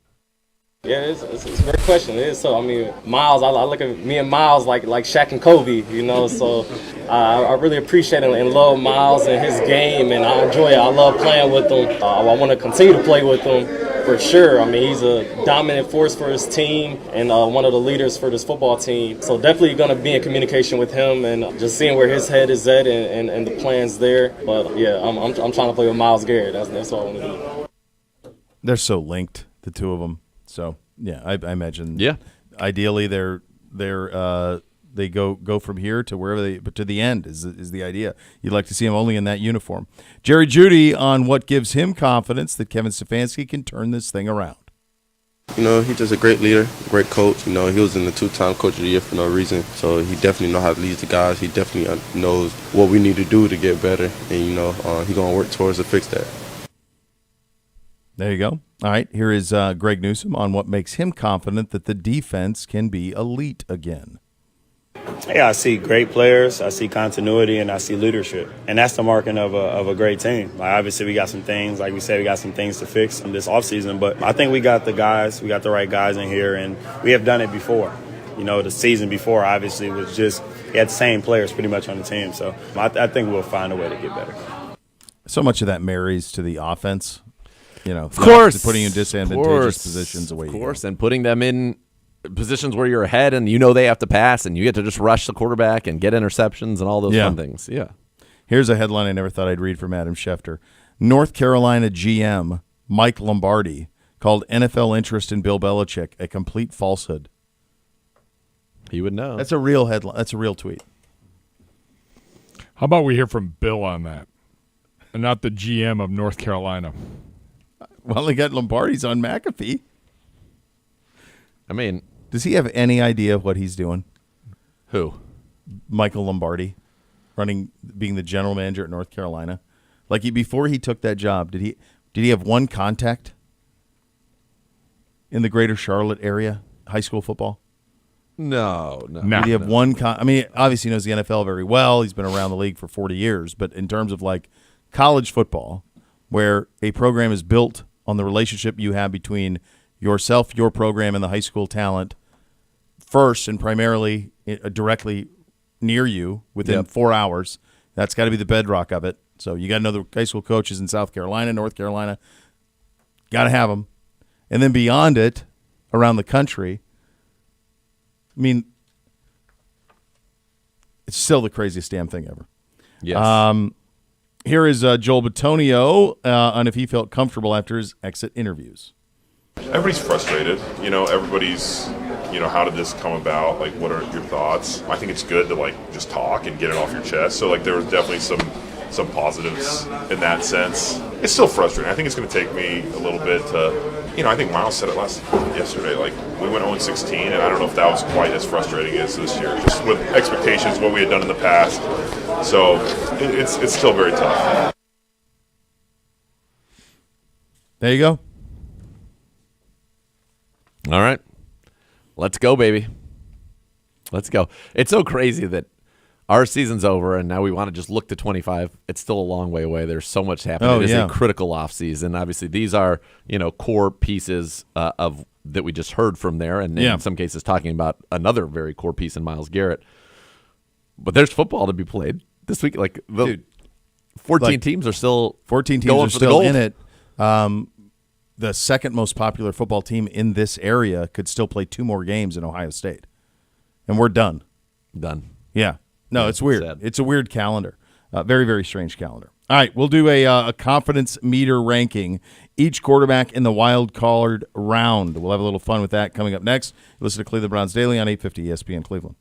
Yeah, it's a great question. It is. So, I mean, Miles, I look at me and Miles like Shaq and Kobe, you know. So I really appreciate and love Miles and his game, and I enjoy it. I love playing with him. I want to continue to play with him for sure. I mean, he's a dominant force for his team and one of the leaders for this football team. So definitely going to be in communication with him and just seeing where his head is at and the plans there. But, yeah, I'm trying to play with Myles Garrett. That's what I want to do. They're so linked, the two of them. So yeah, I imagine. Yeah. Ideally, they go from here to wherever but to the end is the idea. You'd like to see him only in that uniform. Jerry Jeudy on what gives him confidence that Kevin Stefanski can turn this thing around. You know, he's just a great leader, great coach. You know, he was in the 2-time Coach of the Year for no reason. So he definitely knows how to lead the guys. He definitely knows what we need to do to get better. And, you know, he's going to work towards to fix that. There you go. All right, here is Greg Newsome on what makes him confident that the defense can be elite again. Yeah, I see great players, I see continuity, and I see leadership. And that's the marking of a great team. Like, obviously, we got some things, like we said, we got some things to fix in this offseason. But I think we got the guys, we got the right guys in here, and we have done it before. You know, the season before, obviously, was just we had the same players pretty much on the team. So I think we'll find a way to get better. So much of that marries to the offense. You know, of course, putting you in disadvantageous positions away. Of course, and putting them in positions where you're ahead and you know they have to pass and you get to just rush the quarterback and get interceptions and all those fun things. Yeah. Here's a headline I never thought I'd read from Adam Schefter. North Carolina GM Mike Lombardi called NFL interest in Bill Belichick a complete falsehood. He would know. That's a real headline. That's a real tweet. How about we hear from Bill on that and not the GM of North Carolina? Well, they got Lombardi's on McAfee. I mean, does he have any idea of what he's doing? Who? Michael Lombardi, being the general manager at North Carolina. Like before he took that job, did he have one contact in the greater Charlotte area, high school football? No. Did he have one? I mean, obviously he knows the NFL very well. He's been around the league for 40 years. But in terms of like college football, where a program is built on the relationship you have between yourself, your program, and the high school talent first and primarily directly near you within 4 hours. That's got to be the bedrock of it. So you got to know the high school coaches in South Carolina, North Carolina. Got to have them. And then beyond it, around the country, I mean, it's still the craziest damn thing ever. Yes. Here is Joel Bitonio on if he felt comfortable after his exit interviews. Everybody's frustrated. You know, everybody's, how did this come about? Like, what are your thoughts? I think it's good to, just talk and get it off your chest. So, there was definitely some positives in that sense. It's still frustrating. I think it's going to take me a little bit to, I think Miles said it yesterday. We went 0-16, and I don't know if that was quite as frustrating as this year, just with expectations, what we had done in the past. So it's still very tough. There you go. All right. Let's go, baby. Let's go. It's so crazy that our season's over, and now we want to just look to 25. It's still a long way away. There's so much happening. It is a critical offseason. Obviously, these are, core pieces of that we just heard from there, and in some cases talking about another very core piece in Myles Garrett. But there's football to be played this week. 14 teams are still 14 teams going are for still the gold. in it. The second most popular football team in this area could still play 2 more games in Ohio State, and we're done. Done. Yeah. No, it's weird. Sad. It's a weird calendar. Very, very strange calendar. All right, we'll do a confidence meter ranking. Each quarterback in the wild card round. We'll have a little fun with that coming up next. Listen to Cleveland Browns Daily on 850 ESPN Cleveland.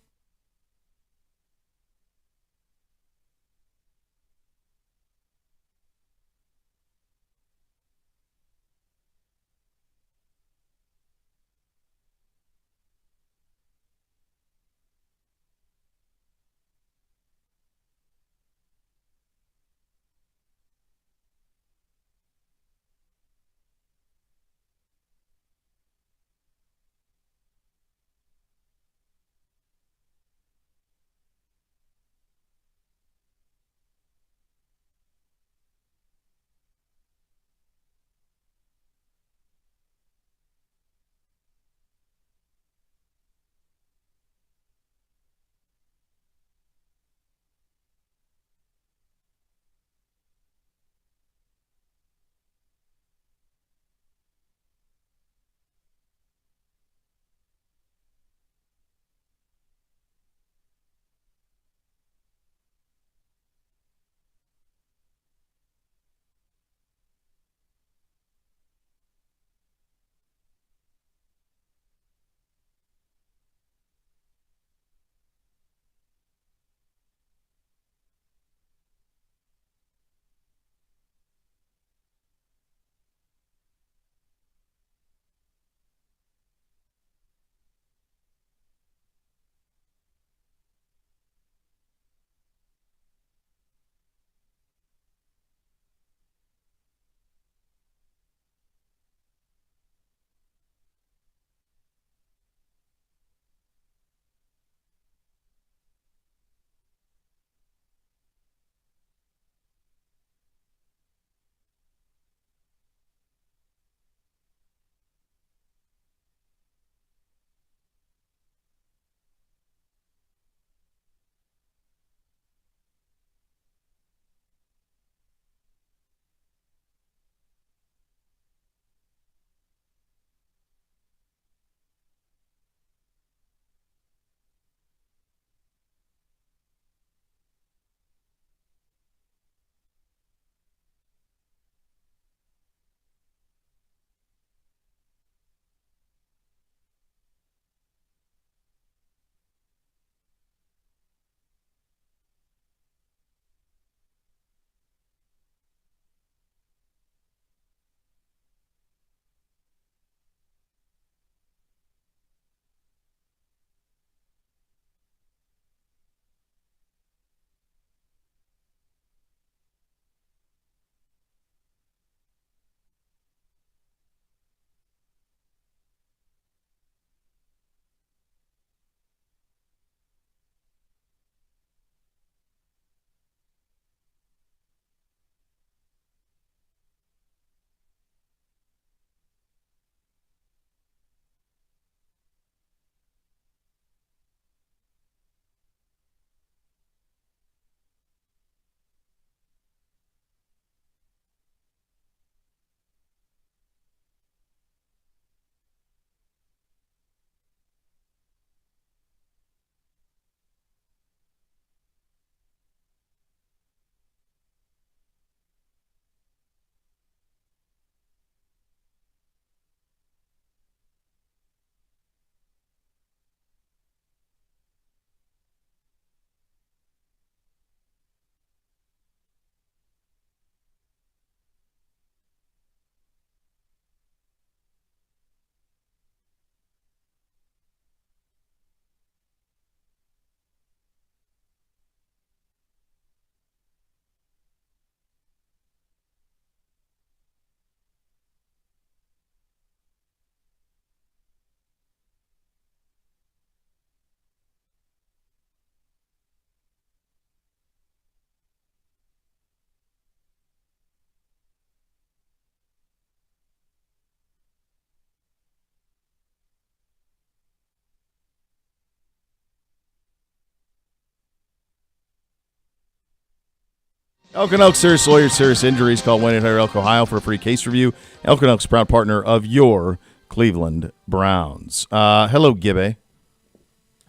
Elk & Elk Serious Lawyers, Serious Injuries. Call 1-800-ELK Ohio for a free case review. Elk & Elk's proud partner of your Cleveland Browns. Hello, Gibbe.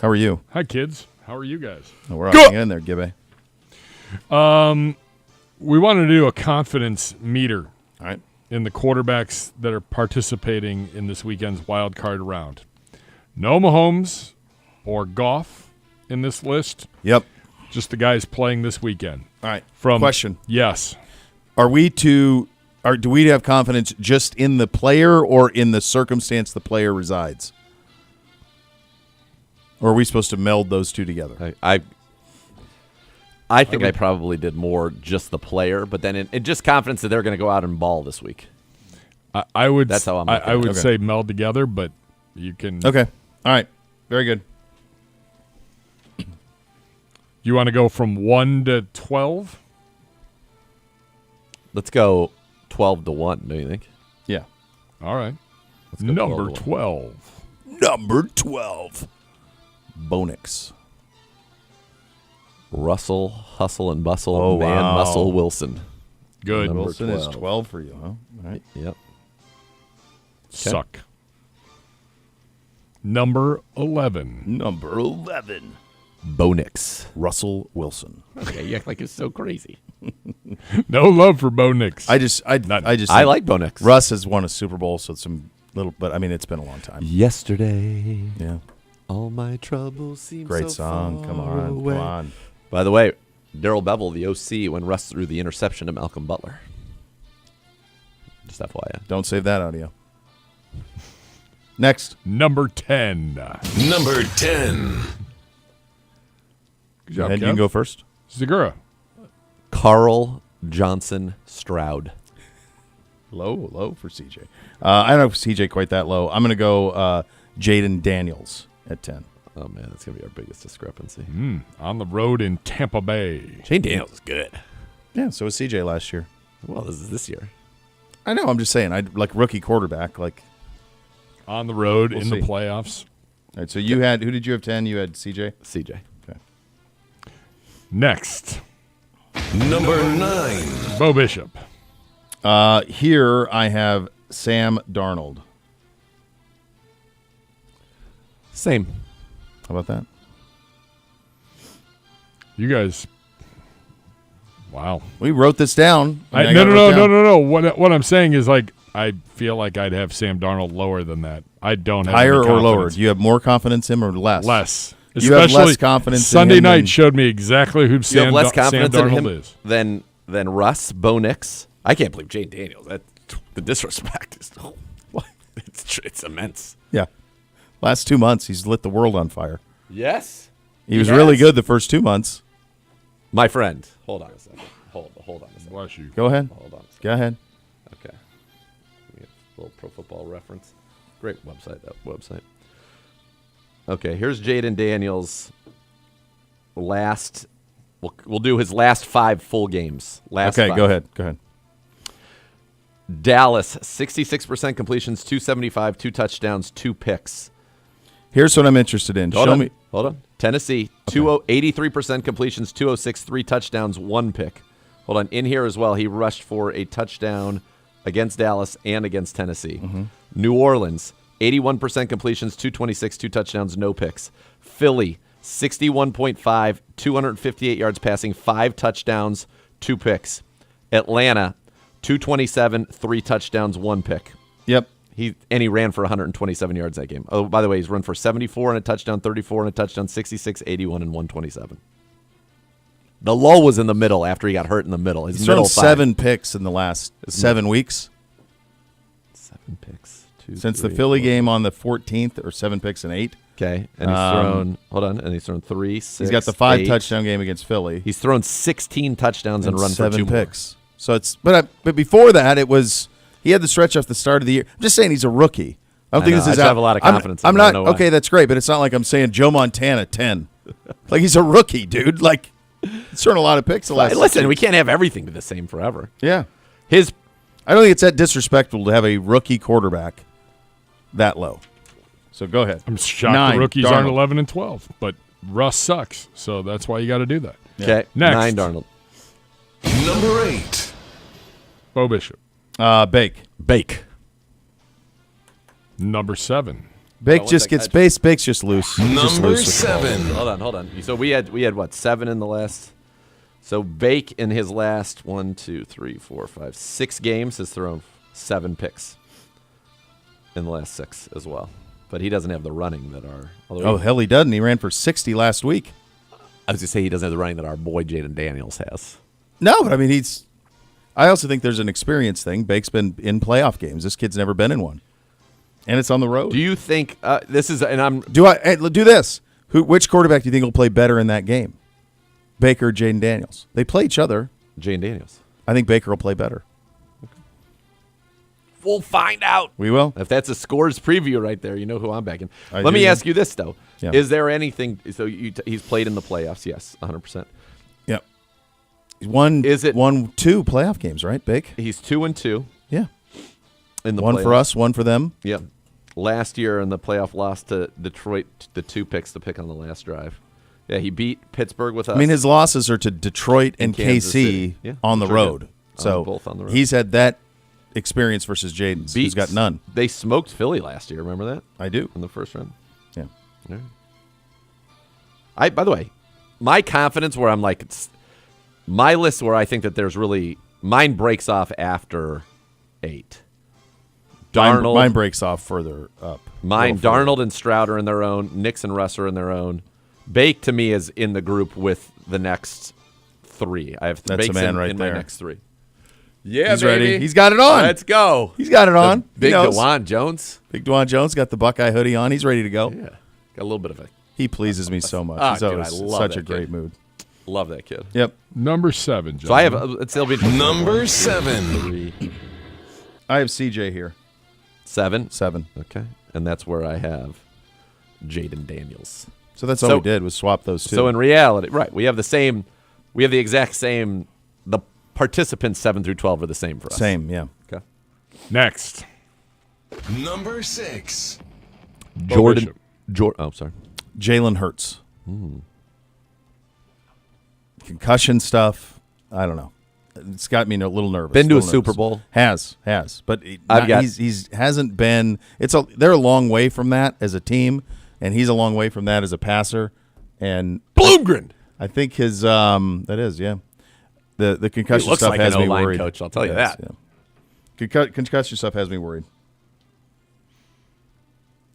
How are you? Hi, kids. How are you guys? Oh, we're hanging in there, Gibbe. We wanted to do a confidence meter All right. in the quarterbacks that are participating in this weekend's Wildcard round. No Mahomes or Goff in this list. Yep. Just the guys playing this weekend. All right. From Question. Yes. Do we have confidence just in the player or in the circumstance the player resides? Or are we supposed to meld those two together? I think I probably did more just the player, but then in just confidence that they're going to go out and ball this week. I would. That's how I'm looking I at it. would say meld together, but you can. Okay. All right. Very good. You want to go from 1 to 12? Let's go 12 to 1, do you think? Yeah. All right. Let's go Number 12 to 12. Number 12. Bonix. Russell, Hustle and Bustle, Oh, Man wow. Muscle Wilson. Good. Number Wilson is 12. 12 for you, huh? All right. Yep. Suck. Number 11. Number 11. Bonix. Russell Wilson. Okay, you act like it's so crazy. No love for Bo Nix. I just I think like Bonix. Russ has won a Super Bowl, so but I mean, it's been a long time. Yesterday, Yeah. all my troubles seem Great so song. far Come on. away. Come on. By the way, Darrell Bevel, the OC, when Russ threw the interception to Malcolm Butler. Just FYI. Don't save that audio. Next. Number 10. Number 10. Good job, And you Kev. can go first. Zagura. Carl Johnson Stroud. Low for CJ. I don't know if CJ quite that low. I'm going to go Jaden Daniels at 10. Oh, man, that's going to be our biggest discrepancy. On the road in Tampa Bay. Shane Daniels is good. Yeah, so was CJ last year. Well, this is this year. I know. I'm just saying. I like rookie quarterback. Like, On the road We'll in see. the playoffs. all right. So you had who did you have 10? You had CJ. CJ. Okay. Next. Number 9. Bo Bishop. Here I have Sam Darnold. Same. How about that? You guys. Wow. We wrote this down. I mean, I got it wrote down. No. What I'm saying is, like, I feel like I'd have Sam Darnold lower than that. I don't have Higher any or lower? confidence. Do you have more confidence in him or less? Less. You have less Especially confidence in Sunday him night than- showed me exactly who You Sam, have less Sam confidence in Darnold him is. than Russ, Bo Nix. I can't believe Jane Daniels. The disrespect is it's immense. Yeah. Last 2 months, he's lit the world on fire. Yes. He was really good the first 2 months. My friend. Hold on a second. Hold on a second. Bless you. Go ahead. Hold on a second. Go ahead. Okay. Let me get a little Pro Football Reference. Great website, that website. Okay, here's Jaden Daniels' last. We'll do his last 5 full games. Okay, 5. go ahead. Go ahead. Dallas, 66% completions, 275, 2 touchdowns, 2 picks. Here's what I'm interested in. Hold Show on. me. Hold on. Tennessee, 83% completions, 206, 3 touchdowns, 1 pick. Hold on. In here as well, he rushed for a touchdown against Dallas and against Tennessee. New Orleans, 81% completions, 226, 2 touchdowns, no picks. Philly, 61.5, 258 yards passing, 5 touchdowns, 2 picks. Atlanta, 227, 3 touchdowns, 1 pick. Yep. He ran for 127 yards that game. Oh, by the way, he's run for 74 and a touchdown, 34 and a touchdown, 66, 81, and 127. The lull was in the middle after he got hurt in the middle. His He's middle thrown 7 picks in the last 7 weeks. 7 picks. Since the Philly game on the 14th, or 7 picks and 8. Okay, and he's thrown. Hold on, and he's thrown 3, 6. He's got the 5 8. touchdown game against Philly. He's thrown 16 touchdowns and run for 7 2 picks. So it's but before that it was he had the stretch off the start of the year. I'm just saying he's a rookie. I don't think know, this I is just have a lot of confidence in I'm him. I not don't know why. okay. That's great, but it's not like I'm saying Joe Montana 10. Like he's a rookie, dude. Like he's thrown a lot of picks the last. Listen, 6 we weeks. can't have everything be the same forever. Yeah, His I don't think it's that disrespectful to have a rookie quarterback that low. So go ahead. I'm shocked 9, the rookies aren't Darnold. 11 and 12, but Russ sucks, so that's why you got to do that. okay, Next. 9 Darnold. Number 8. Bo Bishop. Bake. Number 7. Bake just gets base. Bake's just loose. He's just Number loose with the ball. 7. Hold on. So we had what, 7 in the last. So Bake in his last 6 games has thrown 7 picks in the last 6 as well. But he doesn't have the running that our. Oh, hell, he doesn't. He ran for 60 last week. I was going to say he doesn't have the running that our boy Jaden Daniels has. No, but I mean, I also think there's an experience thing. Bake's been in playoff games. This kid's never been in one. And it's on the road. Do you think this is? And I'm. Do this? Which quarterback do you think will play better in that game? Baker or Jaden Daniels? They play each other. Jaden Daniels. I think Baker will play better. We'll find out. We will. If that's a scores preview right there, you know who I'm backing. Let do, me yeah. ask you this though: Yeah. Is there anything? So he's played in the playoffs? Yes, 100%. Yep. He's won 2 playoff games, right? Bake. He's 2-2. Yeah. In the one playoffs. for us, one for them. Yep. Last year in the playoff loss to Detroit, the 2 picks to pick on the last drive. Yeah, he beat Pittsburgh with us. I mean, his losses are to Detroit and Kansas KC City. Yeah, on the Detroit, road. So both on the road. He's had that experience versus Jaden's. He's got none. They smoked Philly last year. Remember that? I do. In the first round. Yeah. By the way, my confidence where I'm like, it's my list where I think that there's really mine breaks off after 8. Darnold, Mine breaks off further up. Mine, Darnold and Stroud are in their own. Nix and Russ are in their own. Bake to me is in the group with the next 3. I have That's Bake's a man in, right in there. my next 3. Yeah, He's baby. ready. He's got it on. Let's go. He's got it on. Big He knows. DeJuan Jones. Big DeJuan Jones got the Buckeye hoodie on. He's ready to go. Yeah, got a little bit of a. He pleases me so much. He's Dude, always I love such that a great kid. mood. Love that kid. Yep. Number 7, So I have. gentlemen. It'll be Number 7. 3, I have CJ here. 7. 7. Okay, and that's where I have Jaden Daniels. So that's all So- we did was swap those 2. So in reality, right, we have the same. We have the exact same. The participants 7 through 12 are the same for us. Same, yeah. Okay. Next. Number 6. Jordan. Bishop. Oh, sorry. Jalen Hurts. Concussion stuff. I don't know. It's got me a little nervous. Been to a little Super nervous. Bowl. Has, but I've got- he's hasn't been. They're a long way from that as a team, and he's a long way from that as a passer. And Bloomgren. I think his that is the concussion He looks stuff like has an me O-line worried. coach, I'll tell you Yes, that. yeah. Concussion stuff has me worried.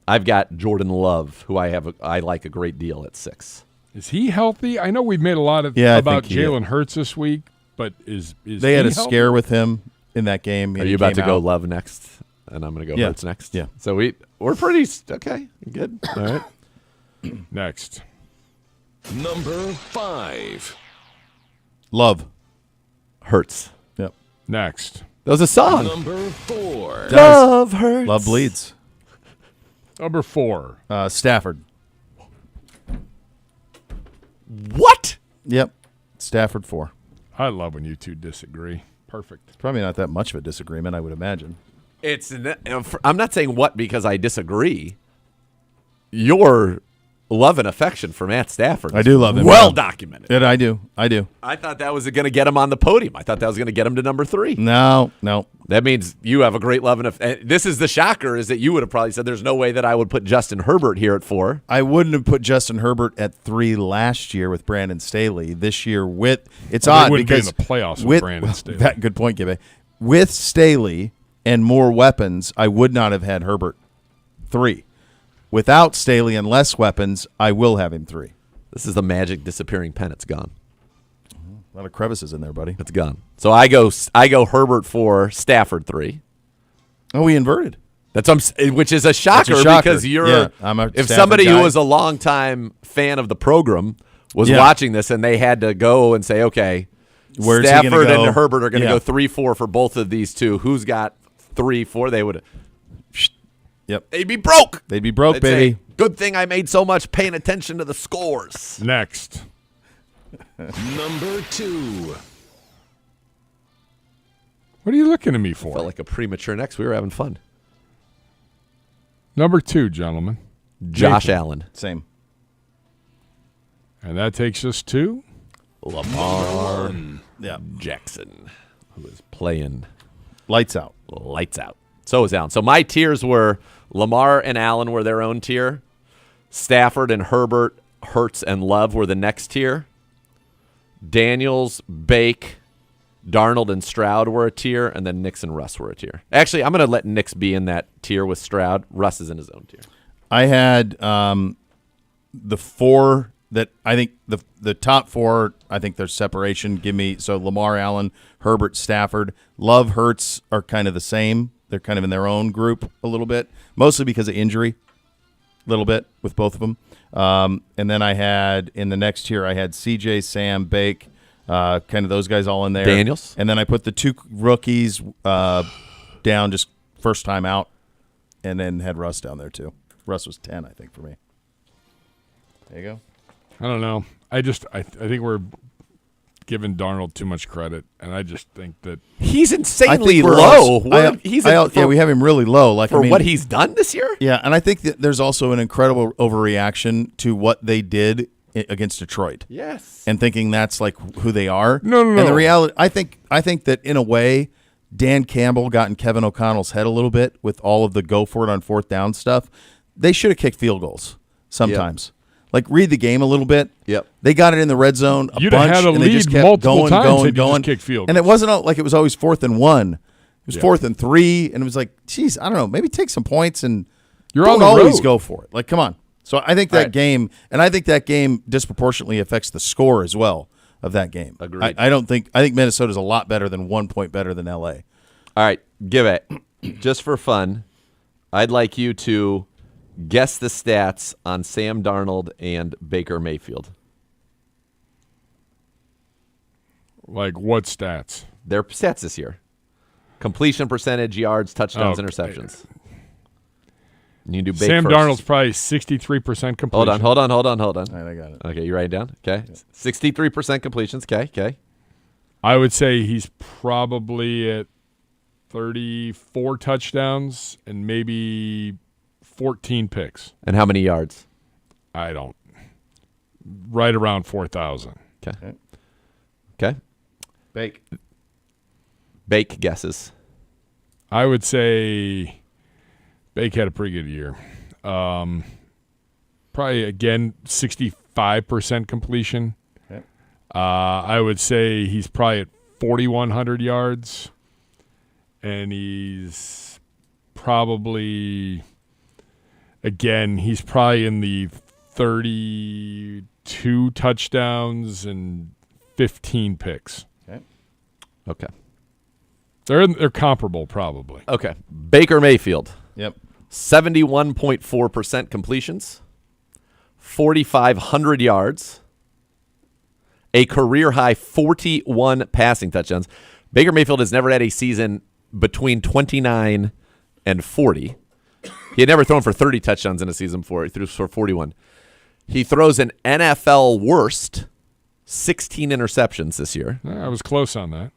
I've got Jordan Love, who I like a great deal at 6. Is he healthy? I know we've made a lot of Yeah, I about think he is. Jalen Hurts this week, but is They had he a healthy? scare with him in that game. Are and he you about to came go out. Love next, and I'm going to go Yeah. Hurts next? Yeah. So we're pretty okay. Good. All right. Next. Number 5. Love. Hurts. Yep. Next. That was a song. Number 4. Love hurts. Love bleeds. Number 4. Stafford. What? Yep. Stafford 4. I love when you two disagree. Perfect. Probably not that much of a disagreement, I would imagine. I'm not saying what because I disagree. Your love and affection for Matt Stafford. I do love him. Well Yeah. documented. Yeah, I do. I thought that was going to get him on the podium. I thought that was going to get him to number 3. No. That means you have a great love and this is the shocker is that you would have probably said there's no way that I would put Justin Herbert here at 4. I wouldn't have put Justin Herbert at 3 last year with Brandon Staley. This year it's Well, they odd wouldn't be in because the playoffs with Brandon Staley. Good point, Gibby. With Staley and more weapons, I would not have had Herbert 3. Without Staley and less weapons, I will have him 3. This is the magic disappearing pen. It's gone. A lot of crevices in there, buddy. It's gone. So I go Herbert 4, Stafford 3. Oh, we inverted. Which is a shocker, because you're I'm a if Stafford somebody guy. who was a longtime fan of the program was Yeah. watching this and they had to go and say, okay, Where's he gonna Stafford go? and Herbert are going to Yeah. go 3-4 for both of these two. Who's got 3-4? They would. Yep. They'd be broke. They'd be broke, They'd say, baby. good thing I made so much paying attention to the scores. Next. Number 2. What are you looking at me for? Felt like a premature next. We were having fun. Number 2, gentlemen. Josh Nathan. Allen. Same. And that takes us to Lamar Yeah. Jackson, who is playing Lights out. So is Allen. So my tiers were Lamar and Allen were their own tier. Stafford and Herbert, Hurts and Love were the next tier. Daniels, Bake, Darnold and Stroud were a tier, and then Nix and Russ were a tier. Actually, I'm going to let Nix be in that tier with Stroud. Russ is in his own tier. I had the four that I think the top four, I think there's separation. Give me so Lamar, Allen, Herbert, Stafford. Love, Hurts are kind of the same. They're kind of in their own group a little bit, mostly because of injury, a little bit with both of them. And then I had in the next tier, I had CJ, Sam, Bake, kind of those guys all in there. Daniels. And then I put the two rookies down just first time out, and then had Russ down there too. Russ was 10, I think, for me. There you go. I don't know. I think we're giving Darnold too much credit, and I just think that He's I insanely think we're low. also- we have him really low. Like for what he's done this year. Yeah, and I think that there's also an incredible overreaction to what they did against Detroit. Yes. And thinking that's like who they are. No. And the reality, I think that in a way, Dan Campbell got in Kevin O'Connell's head a little bit with all of the go for it on fourth down stuff. They should have kicked field goals sometimes. Like read the game a little bit. Yep. They got it in the red zone a You'd have bunch, had a and they just lead kept multiple going, times going, if you just going. kicked field And it goals. wasn't like it was always 4th and 1. It was 4th and 3, and it was like, geez, I don't know, maybe take some points and You're don't on the always road. go for it. Like, come on. So I think that game, and I think that game disproportionately affects the score as well of that game. Agreed. I think Minnesota's a lot better than 1 point better than LA. All right, give it. Just for fun, I'd like you to guess the stats on Sam Darnold and Baker Mayfield. like what stats? Their stats this year. Completion percentage, yards, touchdowns, interceptions. You can do Baker Sam first. Darnold's probably 63% completion. Hold on. All right, I got it. Okay, you write it down? Okay. 63% completions. Okay. I would say he's probably at 34 touchdowns and maybe 14 picks. And how many yards? I don't. Right around 4,000. Okay. Bake guesses. I would say Bake had a pretty good year. Probably, again, 65% completion. Okay. I would say he's probably at 4,100 yards. And he's probably, again, he's probably in the 32 touchdowns and 15 picks. Okay. They're comparable, probably. Okay. Baker Mayfield. Yep. 71.4% completions, 4,500 yards, a career-high 41 passing touchdowns. Baker Mayfield has never had a season between 29 and 40. He had never thrown for 30 touchdowns in a season before. He threw for 41. He throws an NFL worst 16 interceptions this year. I was close on that.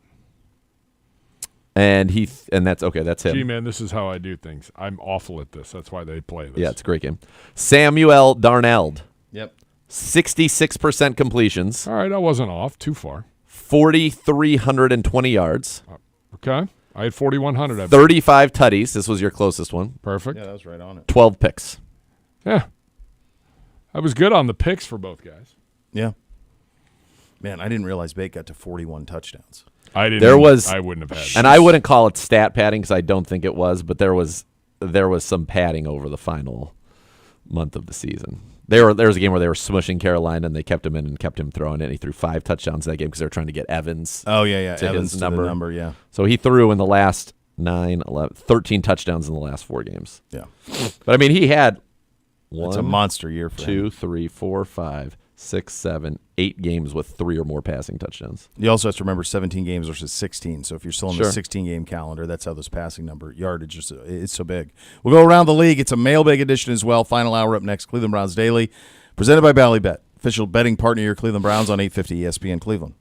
And that's okay. That's him. Gee, man, this is how I do things. I'm awful at this. That's why they play this. Yeah, it's a great game. Samuel Darnold. Yep. 66% completions. All right, I wasn't off too far. 4,320 yards. Okay. I had 4,100. I bet. 35 tutties. This was your closest one. Perfect. Yeah, that was right on it. 12 picks. Yeah. I was good on the picks for both guys. Yeah. Man, I didn't realize Bake got to 41 touchdowns. I didn't. I wouldn't have had. And I wouldn't call it stat padding because I don't think it was, but there was some padding over the final month of the season. There was a game where they were smushing Carolina and they kept him in and kept him throwing it. And he threw 5 touchdowns that game because they were trying to get Evans. Oh yeah, to Evans his to number. the number, yeah. So he threw in the last 13 touchdowns in the last 4 games. Yeah. But I mean, he had It's a monster year for him. 2, 3, 4, 5, 6, 7, 8 games with 3 or more passing touchdowns. You also have to remember 17 games versus 16. So if you're still in Sure. the 16-game calendar, that's how this passing number yardage is so big. We'll go around the league. It's a mailbag edition as well. Final hour up next. Cleveland Browns Daily, presented by Ballybet, official betting partner of your Cleveland Browns on 850 ESPN Cleveland.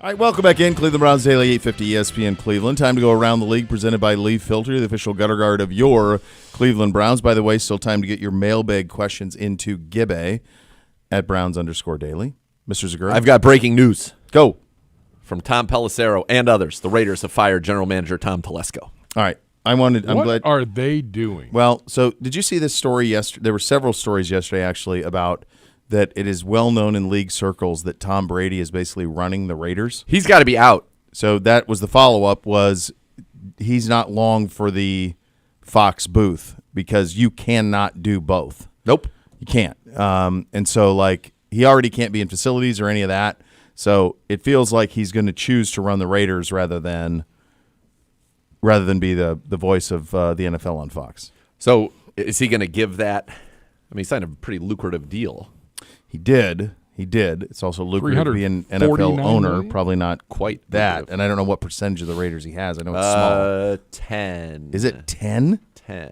All right, welcome back in. Cleveland Browns Daily 850 ESPN Cleveland. Time to go around the league, presented by Leaf Filter, the official gutter guard of your Cleveland Browns. By the way, still time to get your mailbag questions into Gibbe at Browns_Daily. Mr. Zagura. I've got breaking news. Go. From Tom Pelissero and others. The Raiders have fired general manager Tom Telesco. All right. I'm What glad. are they doing? Well, so did you see this story yesterday? There were several stories yesterday, actually, about that it is well known in league circles that Tom Brady is basically running the Raiders. He's got to be out. So that was the follow-up was he's not long for the Fox booth because you cannot do both. Nope. You can't. And so, like, he already can't be in facilities or any of that. So it feels like he's going to choose to run the Raiders rather than be the voice of the NFL on Fox. So is he going to give that? I mean, he signed a pretty lucrative deal. He did. It's also lucrative to be an NFL owner. million? Probably not Quite that. lucrative. And I don't know what percentage of the Raiders he has. I know it's small. 10. Is it 10? 10.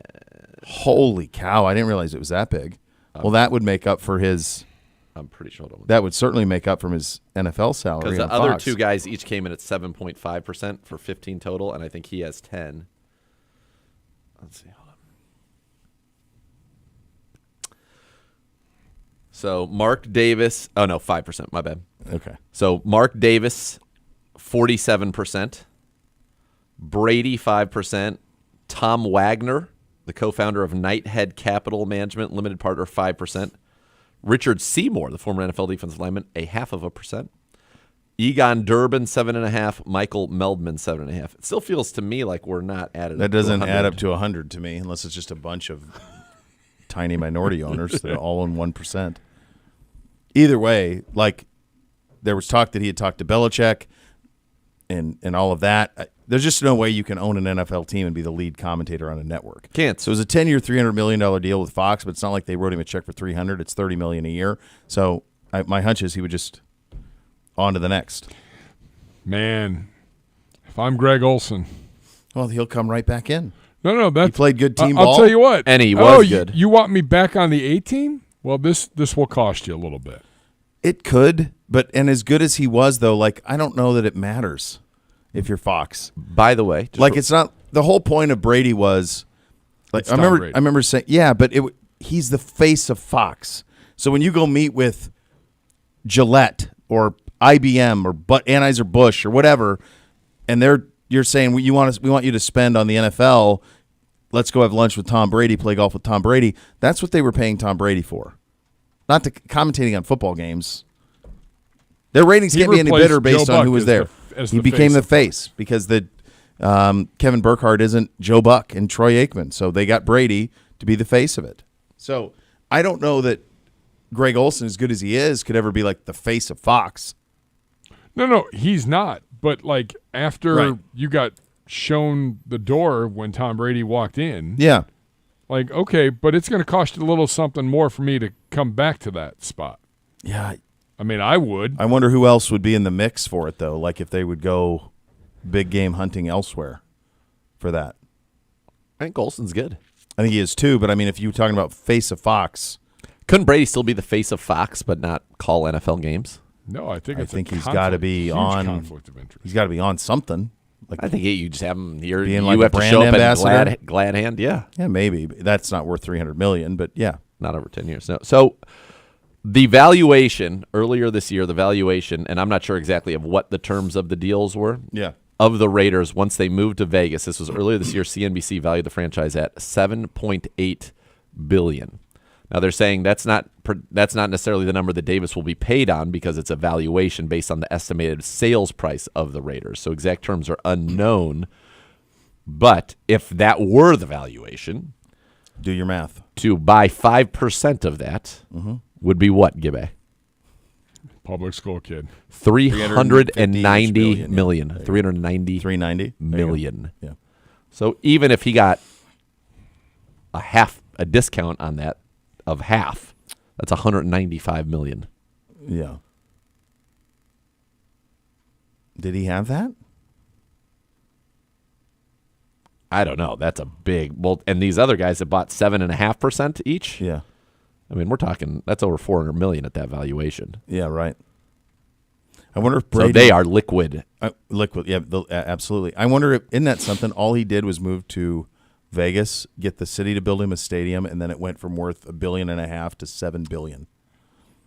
Holy cow. I didn't realize it was that big. Well, that would make up for his – I'm pretty sure. that would certainly make up from his NFL salary. Because the on other Fox. two guys each came in at 7.5% for 15 total, and I think he has 10. Let's see. Hold on. So Mark Davis. Oh, no, 5%. My bad. Okay. So Mark Davis, 47%. Brady, 5%. Tom Wagner, the co-founder of Nighthead Capital Management, limited partner, 5%. Richard Seymour, the former NFL defensive lineman, 0.5%. Egon Durbin, 7.5%. Michael Meldman, 7.5%. It still feels to me like we're not added. That doesn't add up to 100 to me, unless it's just a bunch of tiny minority owners that are all in 1%. Either way, like there was talk that he had talked to Belichick and all of that. There's just no way you can own an NFL team and be the lead commentator on a network. Can't. So it was a 10-year, $300 million deal with Fox, but it's not like they wrote him a check for $300. It's $30 million a year. So my hunch is he would just on to the next. Man, if I'm Greg Olson. Well, he'll come right back in. No, that's he played good team I'll ball. tell you what. And he was good. You want me back on the A team? Well, this will cost you a little bit. It could, and as good as he was, though, like I don't know that it matters if you're Fox. By the way, Like it's not the whole point of Brady was like It's I Tom Brady. remember saying but he's the face of Fox. So when you go meet with Gillette or IBM or Anheuser-Busch or whatever, and you're saying we want you to spend on the NFL. Let's go have lunch with Tom Brady, play golf with Tom Brady. That's what they were paying Tom Brady for, not to commentating on football games. Their ratings He can't be any replaced better based Joe on Buck who was as there. as He the became face the of face because Kevin Burkhardt isn't Joe Buck and Troy Aikman, so they got Brady to be the face of it. So I don't know that Greg Olson, as good as he is, could ever be like the face of Fox. No, he's not. But like after Right. you got shown the door when Tom Brady walked in, Yeah. like okay, but it's going to cost you a little something more for me to come back to that spot. Yeah. I mean, I would. I wonder who else would be in the mix for it, though, like if they would go big game hunting elsewhere for that. I think Olson's good. I think he is too, but I mean, if you're talking about face of Fox, Couldn't Brady still be the face of Fox but not call NFL games? No, I think he's got to be huge on. conflict of interest. He's got to be on something. Like I think you just have him here. Being You like a have to brand show up ambassador? in glad hand. Yeah, yeah, maybe that's not worth $300 million, but yeah, not over 10 years. No. So the valuation earlier this year, and I'm not sure exactly of what the terms of the deals were. yeah. Of the Raiders, once they moved to Vegas, this was earlier this year. CNBC valued the franchise at $7.8 billion. Now they're saying that's not necessarily the number that Davis will be paid on because it's a valuation based on the estimated sales price of the Raiders. So exact terms are unknown. But if that were the valuation, Do your math. to buy 5% of that would be what, Gibbe? Public school kid. $390 million. $390 $390 million. Yeah. So even if he got a discount on that of half, that's $195 million. Yeah. Did he have that? I don't know. That's a big. Well, and these other guys that bought 7.5% each. Yeah. I mean, we're talking. That's over $400 million at that valuation. Yeah. Right. I wonder if So Brady. they are liquid. Liquid. Yeah, absolutely. I wonder if isn't that something? All he did was move to Vegas, get the city to build him a stadium, and then it went from worth $1.5 billion to $7 billion.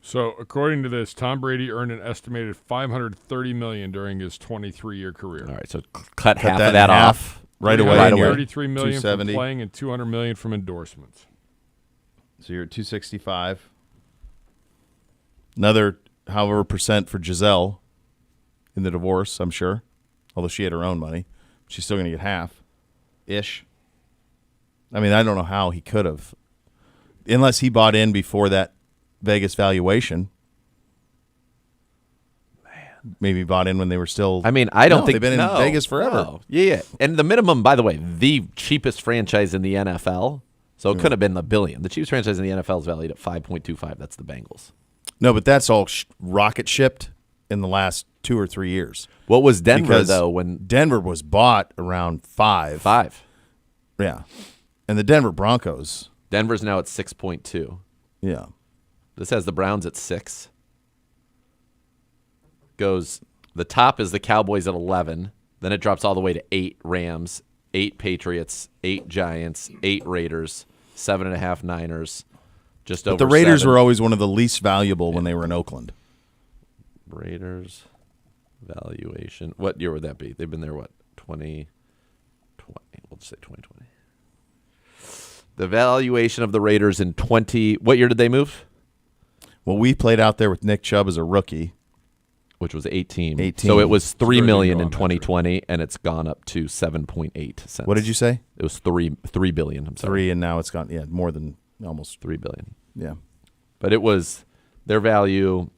So, according to this, Tom Brady earned an estimated $530 million during his 23-year career. All right, so cut half that of that in half. off Right away. Right away. $33 million from 270. playing and $200 million from endorsements. So you're at 265. Another however percent for Giselle in the divorce, I'm sure. Although she had her own money. She's still going to get half-ish. I mean, I don't know how he could have. Unless he bought in before that Vegas valuation. Man. Maybe bought in when they were still. I mean, I don't think they've been in Vegas forever. No. Yeah. And the minimum, by the way, the cheapest franchise in the NFL. So it could have been $1 billion. The cheapest franchise in the NFL is valued at 5.25. That's the Bengals. No, but that's all rocket shipped in the last 2 or 3 years. What was Denver, Because though, when Denver was bought around 5. 5? Yeah. And the Denver Broncos. Denver's now at 6.2. Yeah. This has the Browns at 6. The top is the Cowboys at 11. Then it drops all the way to 8 Rams, 8 Patriots, 8 Giants, 8 Raiders, 7.5 Niners. Just over But the Raiders 7. were always one of the least valuable when they were in Oakland. Raiders valuation. What year would that be? They've been there, what, 2020? We'll just say 2020. The valuation of the Raiders in what year did they move? Well, we played out there with Nick Chubb as a rookie. Which was 18. 18. So it was $3 million in on that 2020, and it's gone up to 7.8 cents. What did you say? It was $3 billion. I'm sorry. 3, and now it's gone, more than almost. $3 billion. Yeah. But it was, their value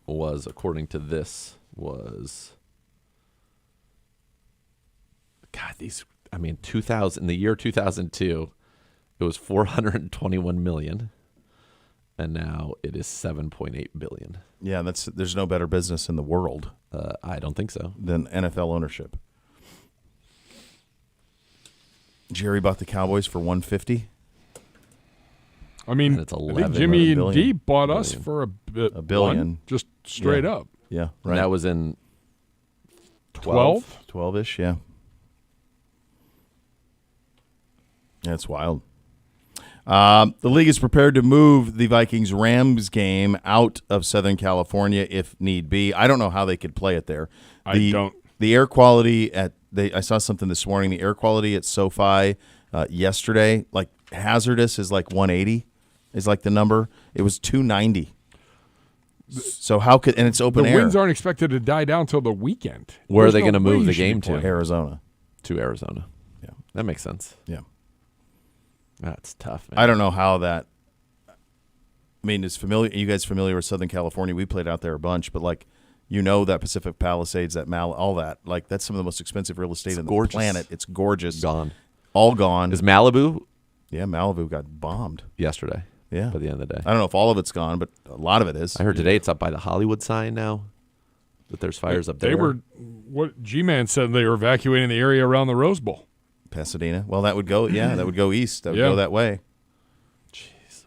was, according to this, was, God, in the year 2002, it was $421 million, and now it is $7.8 billion. Yeah, there's no better business in the world I don't think so. than NFL ownership. Jerry bought the Cowboys for $150. I mean, And it's I 11 think Jimmy and billion. D bought us Billion. for $1 billion. one, just straight Yeah. up. Yeah, And right. that was in 12. 12-ish, yeah. That's wild. The league is prepared to move the Vikings-Rams game out of Southern California if need be. I don't know how they could play it there. I don't. The air quality I saw something this morning. The air quality at SoFi yesterday, like hazardous is like 180 is like the number. It was 290. So how could, and it's open The air. winds aren't expected to die down till the weekend. Where are There's they no going to way move you the should be game to? playing. Arizona. To Arizona. Yeah. That makes sense. Yeah. That's tough, man. I don't know how that. I mean, are you guys familiar with Southern California? We played out there a bunch, but like, that Pacific Palisades, that all that, like that's some of the most expensive real estate in gorgeous. the planet. It's gorgeous. Gone. All gone. Is Malibu Yeah, Malibu got bombed. yesterday? Yeah. By the end of the day. I don't know if all of it's gone, but a lot of it is. I heard today it's up by the Hollywood sign now. That there's fires up there. They were, what G-Man said, they were evacuating the area around the Rose Bowl. Pasadena. Well, that would go. Yeah, that would go east. That would Yeah. go that way. Jeez.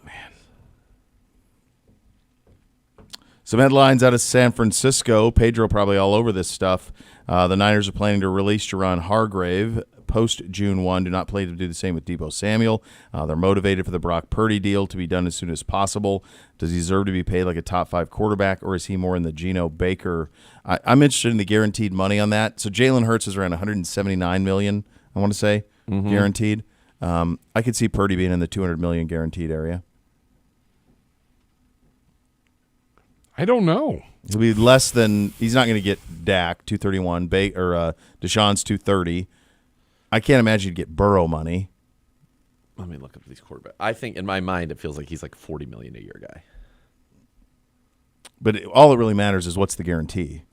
Some headlines out of San Francisco. Pedro probably all over this stuff. The Niners are planning to release Jerron Hargrave post June 1. Do not plan to do the same with Deebo Samuel. They're motivated for the Brock Purdy deal to be done as soon as possible. Does he deserve to be paid like a top 5 quarterback, or is he more in the Geno Baker? I'm interested in the guaranteed money on that. So Jalen Hurts is around $179 million, I want to say, guaranteed. I could see Purdy being in the $200 million guaranteed area. I don't know. He'll be less than. He's not going to get Dak 231, or Deshaun's 230. I can't imagine you'd get Burrow money. Let me look up these quarterbacks. I think in my mind it feels like he's like $40 million a year guy. But all that really matters is what's the guarantee.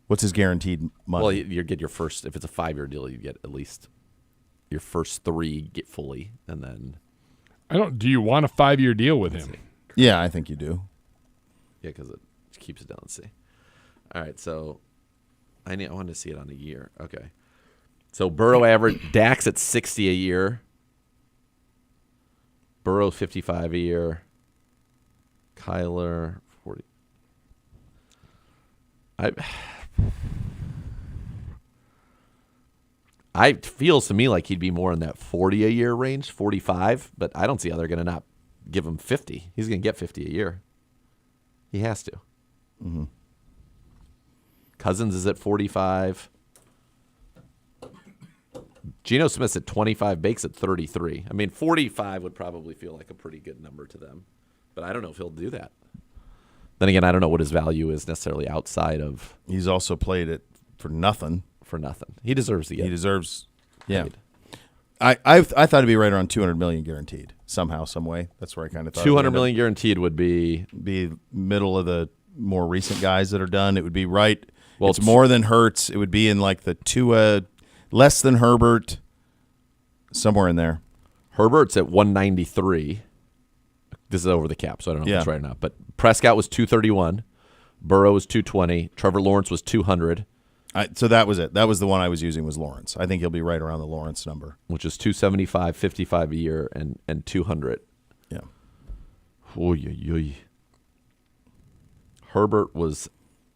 What's his guaranteed money? Well, you get your first. If it's a 5-year deal, you get at least your first 3 get fully, and then Do you want a 5-year deal with him? Yeah, I think you do. yeah, because it keeps it down. Let's see. All right, so I wanted to see it on a year. Okay, so Burrow average Dak's at 60 a year. Burrow 55 a year. Kyler 40. I feels to me like he'd be more in that 40 a year range, 45, but I don't see how they're going to not give him 50. He's going to get 50 a year. He has to. Mm-hmm. Cousins is at 45. Geno Smith's at 25. Bake's at 33. I mean, 45 would probably feel like a pretty good number to them, but I don't know if he'll do that. Then again, I don't know what his value is necessarily outside of. He's also played it for nothing. For nothing. He deserves to get. He deserves. Yeah. paid. I thought it'd be right around 200 million guaranteed somehow, some way. That's where I kind of thought. 200 million guaranteed would be middle of the more recent guys that are done. It would be right. Well, it's more than Hurts. It would be in like the two, less than Herbert, somewhere in there. Herbert's at 193. This is over the cap, so I don't know if it's right or not. But Prescott was 231. Burrow was 220. Trevor Lawrence was 200. So that was it. That was the one I was using was Lawrence. I think he'll be right around the Lawrence number. Which is 275, 55 a year, and 200. Yeah. Oy. Herbert was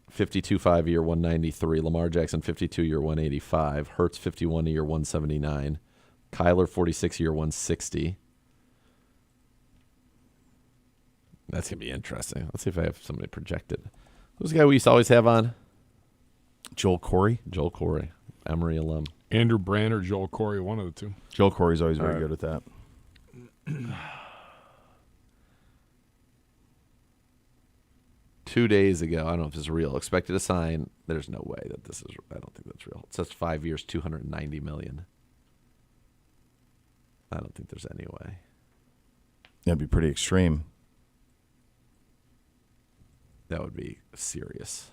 52 5 year 193. Lamar Jackson 52 year 185. Hurts 51 a year 179. Kyler 46 year 160. That's gonna be interesting. Let's see if I have somebody projected. Who's the guy we used to always have on? Joel Corey, Emory alum. Andrew Brand or Joel Corey, one of the two. Joel Corey's always very good at that. 2 days ago, I don't know if this is real. Expected to sign. There's no way that this is. I don't think that's real. It says 5 years, $290 million. I don't think there's any way. That'd be pretty extreme. That would be serious.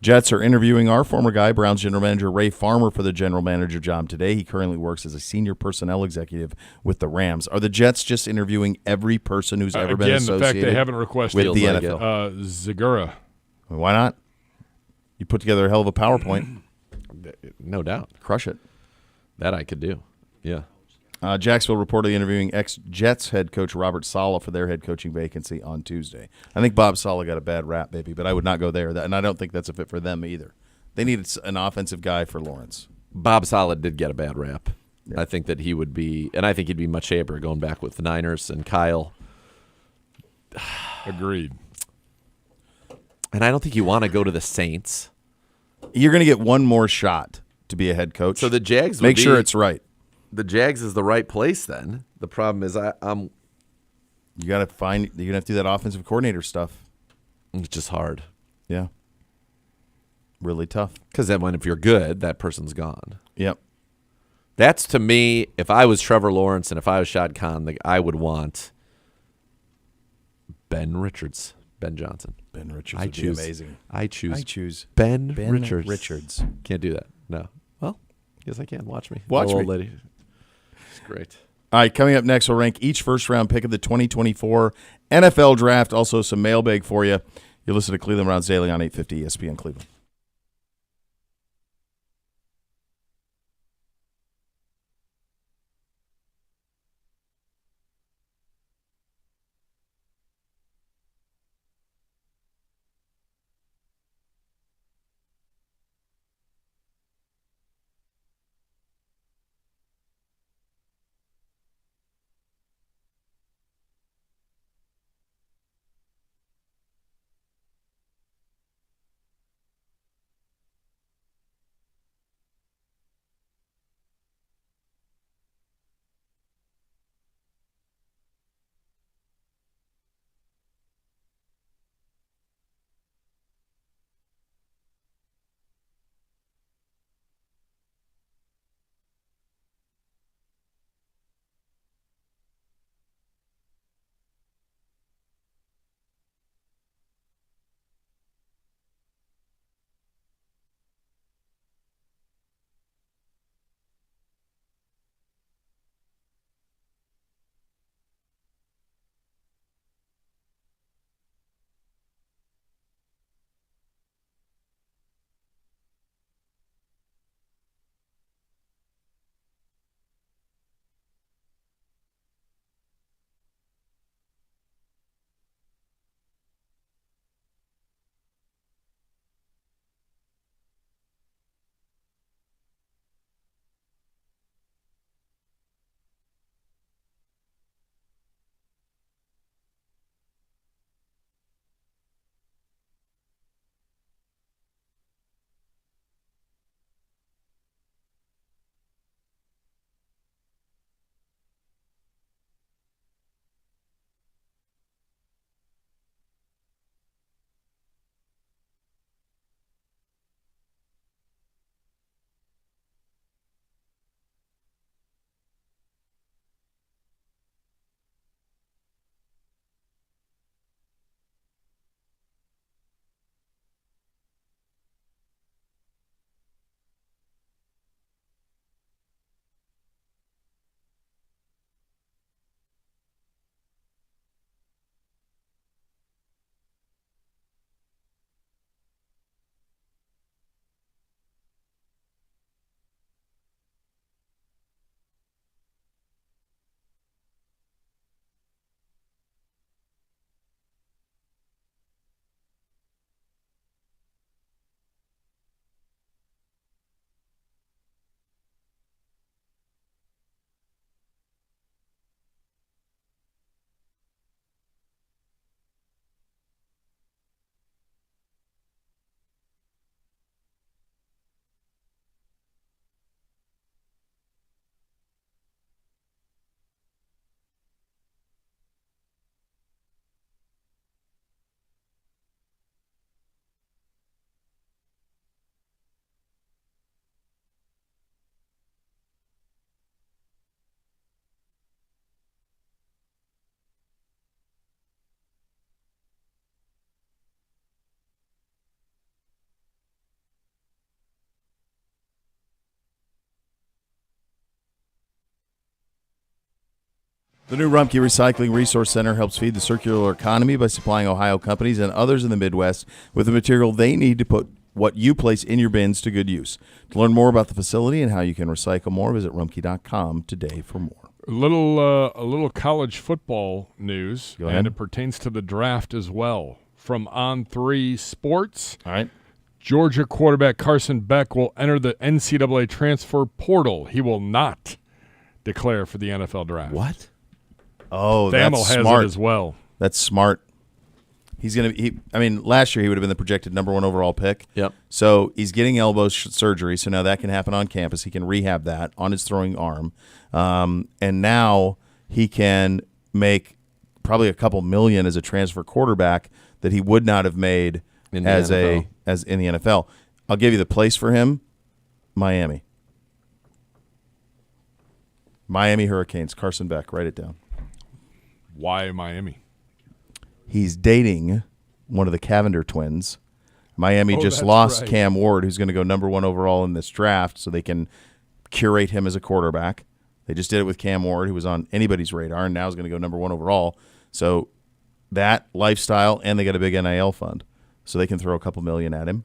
Jets are interviewing our former guy, Browns general manager Ray Farmer, for the general manager job today. He currently works as a senior personnel executive with the Rams. Are the Jets just interviewing every person who's ever been associated the fact they haven't requested with the NFL? Zagura. Why not? You put together a hell of a PowerPoint. No doubt. Crush it. That I could do. Yeah. Jacksonville reportedly interviewing ex-Jets head coach Robert Saleh for their head coaching vacancy on Tuesday. I think Bob Saleh got a bad rap, maybe, but I would not go there. And I don't think that's a fit for them either. They needed an offensive guy for Lawrence. Bob Saleh did get a bad rap. Yeah. I think that he would be, and I think he'd be much shaper going back with the Niners and Kyle. Agreed. And I don't think you want to go to the Saints. You're going to get one more shot to be a head coach. So the Jags make sure it's right. The Jags is the right place then. The problem is I'm you got to find you're going to have to do that offensive coordinator stuff. It's just hard. Yeah. Really tough. Cuz then if you're good, that person's gone. Yep. That's to me, if I was Trevor Lawrence and if I was Shad Khan, I would want Ben Johnson. Ben Richards would be amazing. I choose Ben Richards. Can't do that. No. Well, yes I can. Watch me. Watch me. Old lady. It's great. All right, coming up next, we'll rank each first-round pick of the 2024 NFL Draft. Also, some mailbag for you. You listen to Cleveland Browns Daily on 850 ESPN Cleveland. The new Rumpke Recycling Resource Center helps feed the circular economy by supplying Ohio companies and others in the Midwest with the material they need to put what you place in your bins to good use. To learn more about the facility and how you can recycle more, visit rumpke.com today for more. A little college football news, Go ahead. and it pertains to the draft as well. From On3 Sports, All right. Georgia quarterback Carson Beck will enter the NCAA transfer portal. He will not declare for the NFL draft. What? Oh, Thamel that's has smart. it as well. That's smart. He's going to – I mean, last year he would have been the projected number 1 overall pick. Yep. So he's getting elbow surgery, so now that can happen on campus. He can rehab that on his throwing arm. And now he can make probably a couple million as a transfer quarterback that he would not have made In the as NFL. in the NFL. I'll give you the place for him, Miami. Miami Hurricanes, Carson Beck. Write it down. Why Miami? He's dating one of the Cavender twins. Miami just that's lost right. Cam Ward, who's going to go number 1 overall in this draft, so they can curate him as a quarterback. They just did it with Cam Ward, who was on anybody's radar, and now is going to go number 1 overall. So that lifestyle, and they got a big NIL fund, so they can throw a couple million at him,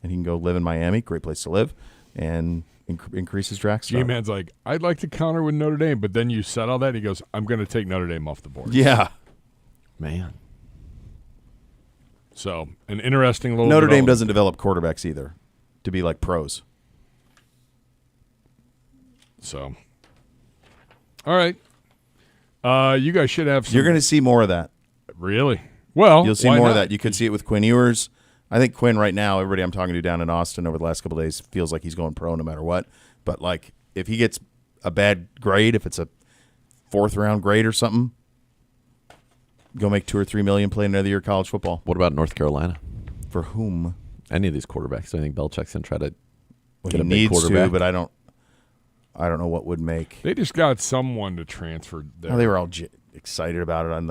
and he can go live in Miami. Great place to live, and increase his draft stock. G-Man's like, I'd like to counter with Notre Dame, but then you said all that. He goes, I'm going to take Notre Dame off the board. Yeah. Man. So, an interesting little Notre Dame development. doesn't develop quarterbacks either to be like pros. So, all right. You guys should have some. You're going to see more of that. Really? Well, You'll see why more not? of that. You could see it with Quinn Ewers. I think Quinn right now, everybody I'm talking to down in Austin over the last couple of days feels like he's going pro no matter what. But, like, if he gets a bad grade, if it's a 4th-round grade or something, go make $2 or $3 million playing another year of college football. What about North Carolina? For whom? Any of these quarterbacks? I think Belichick's going to try to Well, get he a big needs quarterback. to, but I don't know what would make. They just got someone to transfer there. Oh, they were all excited about it on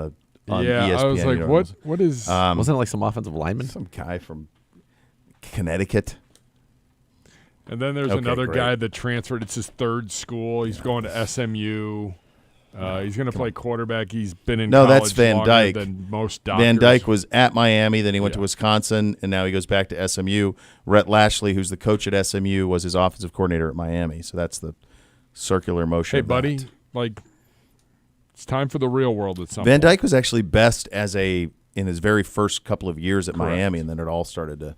yeah, ESPN. I was like, you know, what is... Wasn't it like some offensive lineman? some guy from Connecticut. and then there's Okay, another great. guy that transferred. It's his 3rd school. He's going to SMU. He's going to play quarterback. He's been in No, college that's Van longer Dyke. than most doctors. Van Dyke was at Miami, then he went to Yeah. Wisconsin, and now he goes back to SMU. Rhett Lashley, who's the coach at SMU, was his offensive coordinator at Miami. So that's the circular motion. Hey, of buddy, that. like, it's time for the real world at some Van point. Dyke was actually best in his very first couple of years at Correct. Miami, and then it all started to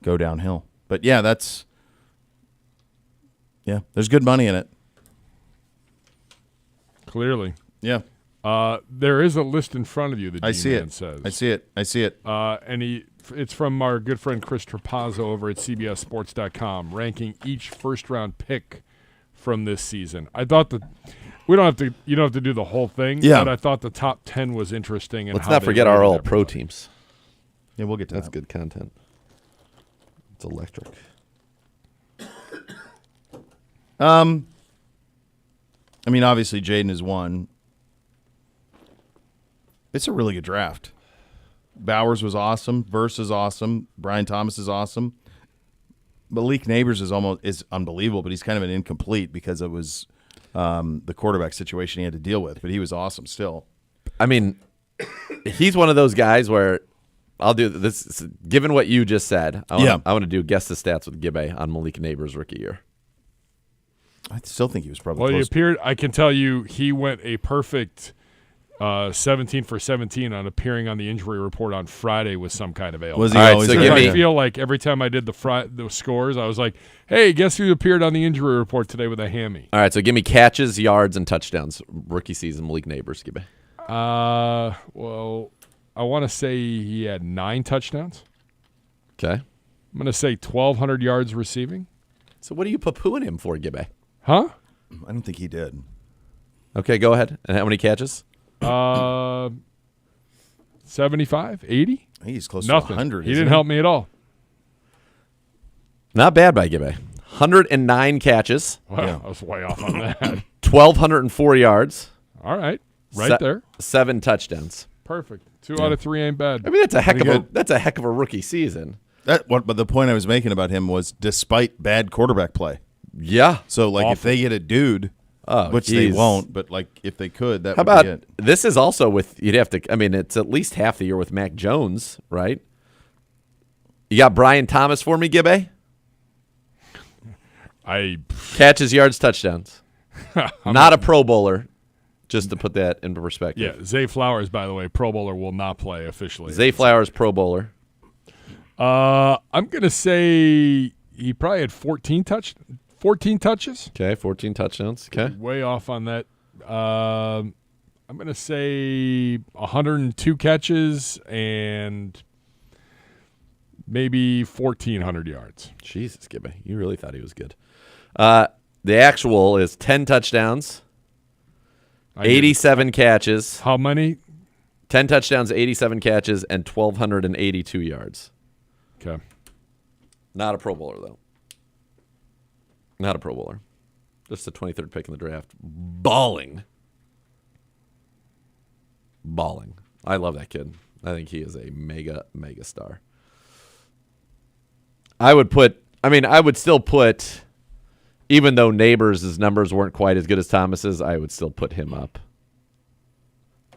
go downhill. But yeah, there's good money in it. Clearly. Yeah, There is a list in front of you that I see G-Man it. says. I see it. And it's from our good friend Chris Trapazzo over at CBSSports.com, ranking each first-round pick from this season. I thought that you don't have to do the whole thing, Yeah. but I thought the top 10 was interesting. And Let's not forget our all-pro teams. Yeah, we'll get to That's that. good content. It's electric. I mean, obviously, Jaden is one. It's a really good draft. Bowers was awesome. Verse is awesome. Brian Thomas is awesome. Malik Neighbors is unbelievable, but he's kind of an incomplete because it was the quarterback situation he had to deal with. But he was awesome still. I mean, he's one of those guys where I'll do this. Given what you just said, I want to do guess the stats with Gibbe on Malik Neighbors' rookie year. I still think he was probably Well, he close. appeared. I can tell you, he went a perfect 17 for 17 on appearing on the injury report on Friday with some kind of ailment. Was he All right, always so a give guy? me- I feel like every time I did the scores, I was like, "Hey, guess who appeared on the injury report today with a hammy?" All right, so give me catches, yards, and touchdowns. Rookie season, Malik Neighbors, Gibbe. Well, I want to say he had 9 touchdowns. Okay. I'm going to say 1,200 yards receiving. So what are you poo-pooing him for, Gibbe? Huh? I don't think he did. Okay, go ahead. And how many catches? 75, 80? I think he's close Nothing. to 100. He didn't help me at all. Not bad by Gibbe. 109 catches, Wow, Yeah. I was way off on that. 1,204 yards, All right, right there. 7 touchdowns. Perfect. 2 out of 3 ain't bad. I mean, that's a heck Pretty of good. that's a heck of a rookie season. But the point I was making about him was despite bad quarterback play. Yeah. So, like, if Awful. they get a dude Oh, which they won't. But like if they could, that How would about be it. this? Is also with you'd have to. I mean, it's at least half the year with Mac Jones, right? You got Brian Thomas for me, Gibbe? Catches, yards, touchdowns. Not a Pro Bowler, just to put that into perspective. Yeah, Zay Flowers, by the way, Pro Bowler, will not play officially. Zay Flowers, Pro Bowler. I'm going to say he probably had 14 touches. Okay, 14 touchdowns. Okay. Way off on that. I'm going to say 102 catches and maybe 1,400 yards. Jesus, Gibbe, you really thought he was good. The actual is 10 touchdowns, 87 catches. How many? 10 touchdowns, 87 catches, and 1,282 yards. Okay. Not a Pro Bowler, though. Not a Pro Bowler. Just the 23rd pick in the draft. Balling. I love that kid. I think he is a mega star. I would still put, even though Neighbors' numbers weren't quite as good as Thomas's, I would still put him up.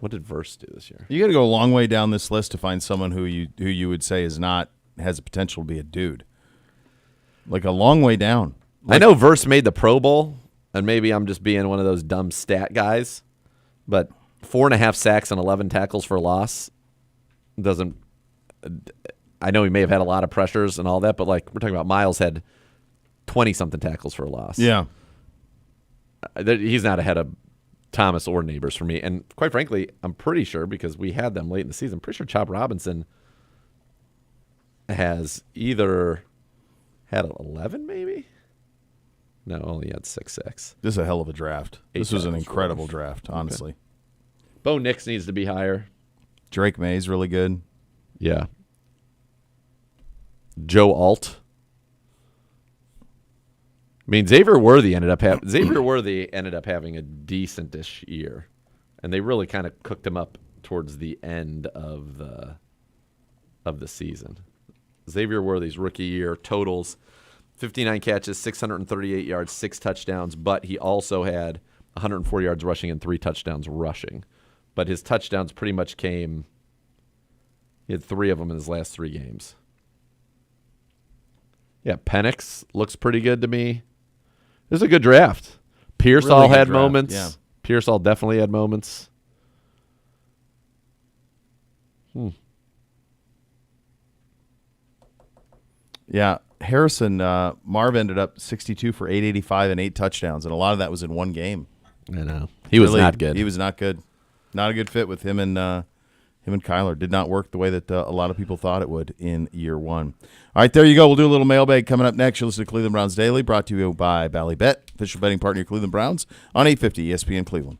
What did Verse do this year? You got to go a long way down this list to find someone who you would say has the potential to be a dude. Like a long way down. I know Verse made the Pro Bowl, and maybe I'm just being one of those dumb stat guys, but 4.5 sacks and 11 tackles for loss doesn't. I know he may have had a lot of pressures and all that, but like we're talking about Miles had 20-something tackles for a loss. Yeah. He's not ahead of Thomas or Neighbors for me. And quite frankly, I'm pretty sure, because we had them late in the season, I'm pretty sure Chop Robinson has either had 11 maybe? No, only had 6 sacks. This is a hell of a draft. This was an incredible draft, honestly. Okay. Bo Nix needs to be higher. Drake May's really good. Yeah. Joe Alt. I mean, Xavier Worthy ended up having a decent-ish year, and they really kind of cooked him up towards the end of the season. Xavier Worthy's rookie year totals 59 catches, 638 yards, 6 touchdowns, but he also had 104 yards rushing and 3 touchdowns rushing. But his touchdowns pretty much came. He had 3 of them in his last 3 games. Yeah, Penix looks pretty good to me. This is a good draft. Pearsall Really good had draft, moments. yeah. Pearsall definitely had moments. Yeah, Harrison Marv ended up 62 for 885 and 8 touchdowns, and a lot of that was in one game. I know. He was not good. He was not good. Not a good fit with him and Kyler. Did not work the way that a lot of people thought it would in year one. All right, there you go. We'll do a little mailbag coming up next. You'll listen to Cleveland Browns Daily, brought to you by Ballybet, official betting partner of Cleveland Browns, on 850 ESPN Cleveland.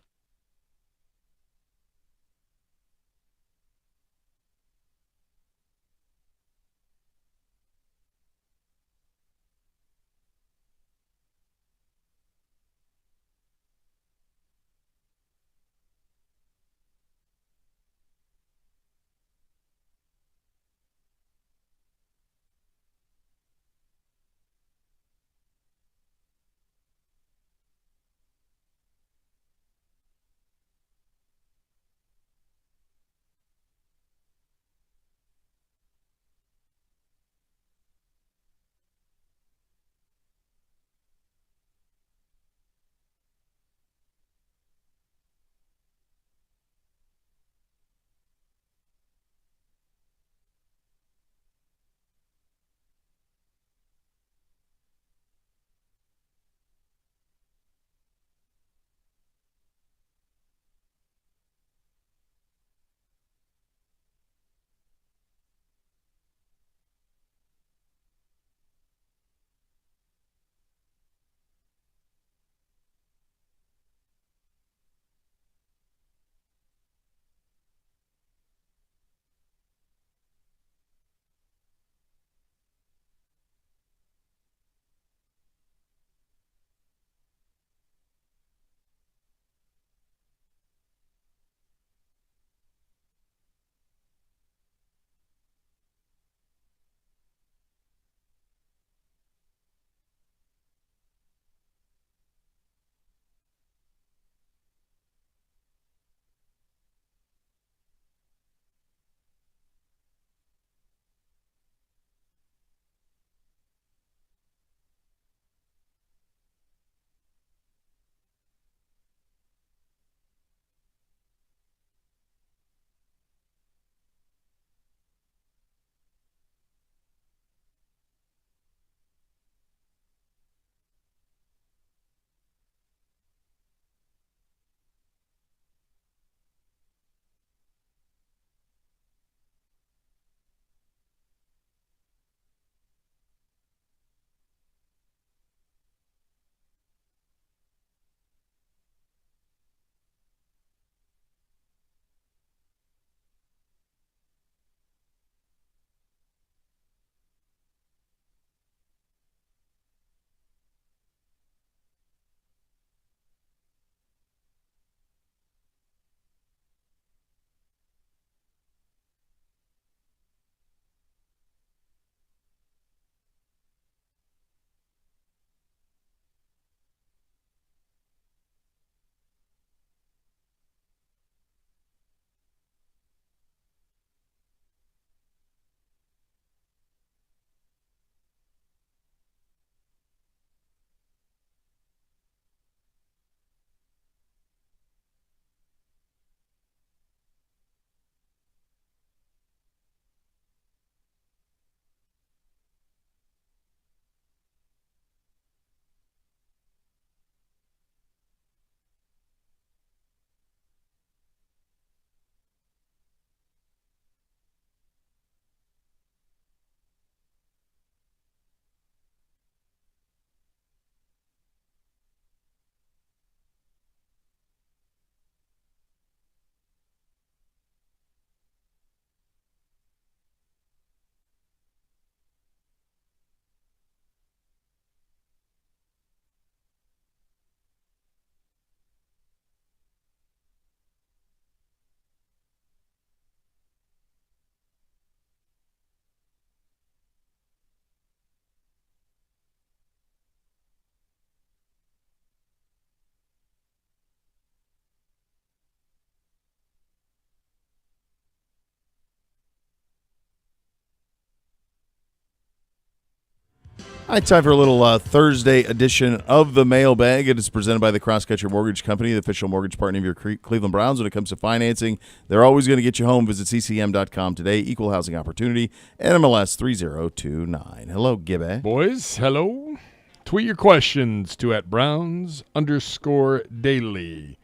All right, time for a little Thursday edition of the Mailbag. It is presented by the CrossCountry Mortgage Company, the official mortgage partner of your Cleveland Browns. When it comes to financing, they're always going to get you home. Visit ccm.com today. Equal housing opportunity. NMLS 3029. Hello, Gibby. Boys, hello. Tweet your questions to @Browns_daily.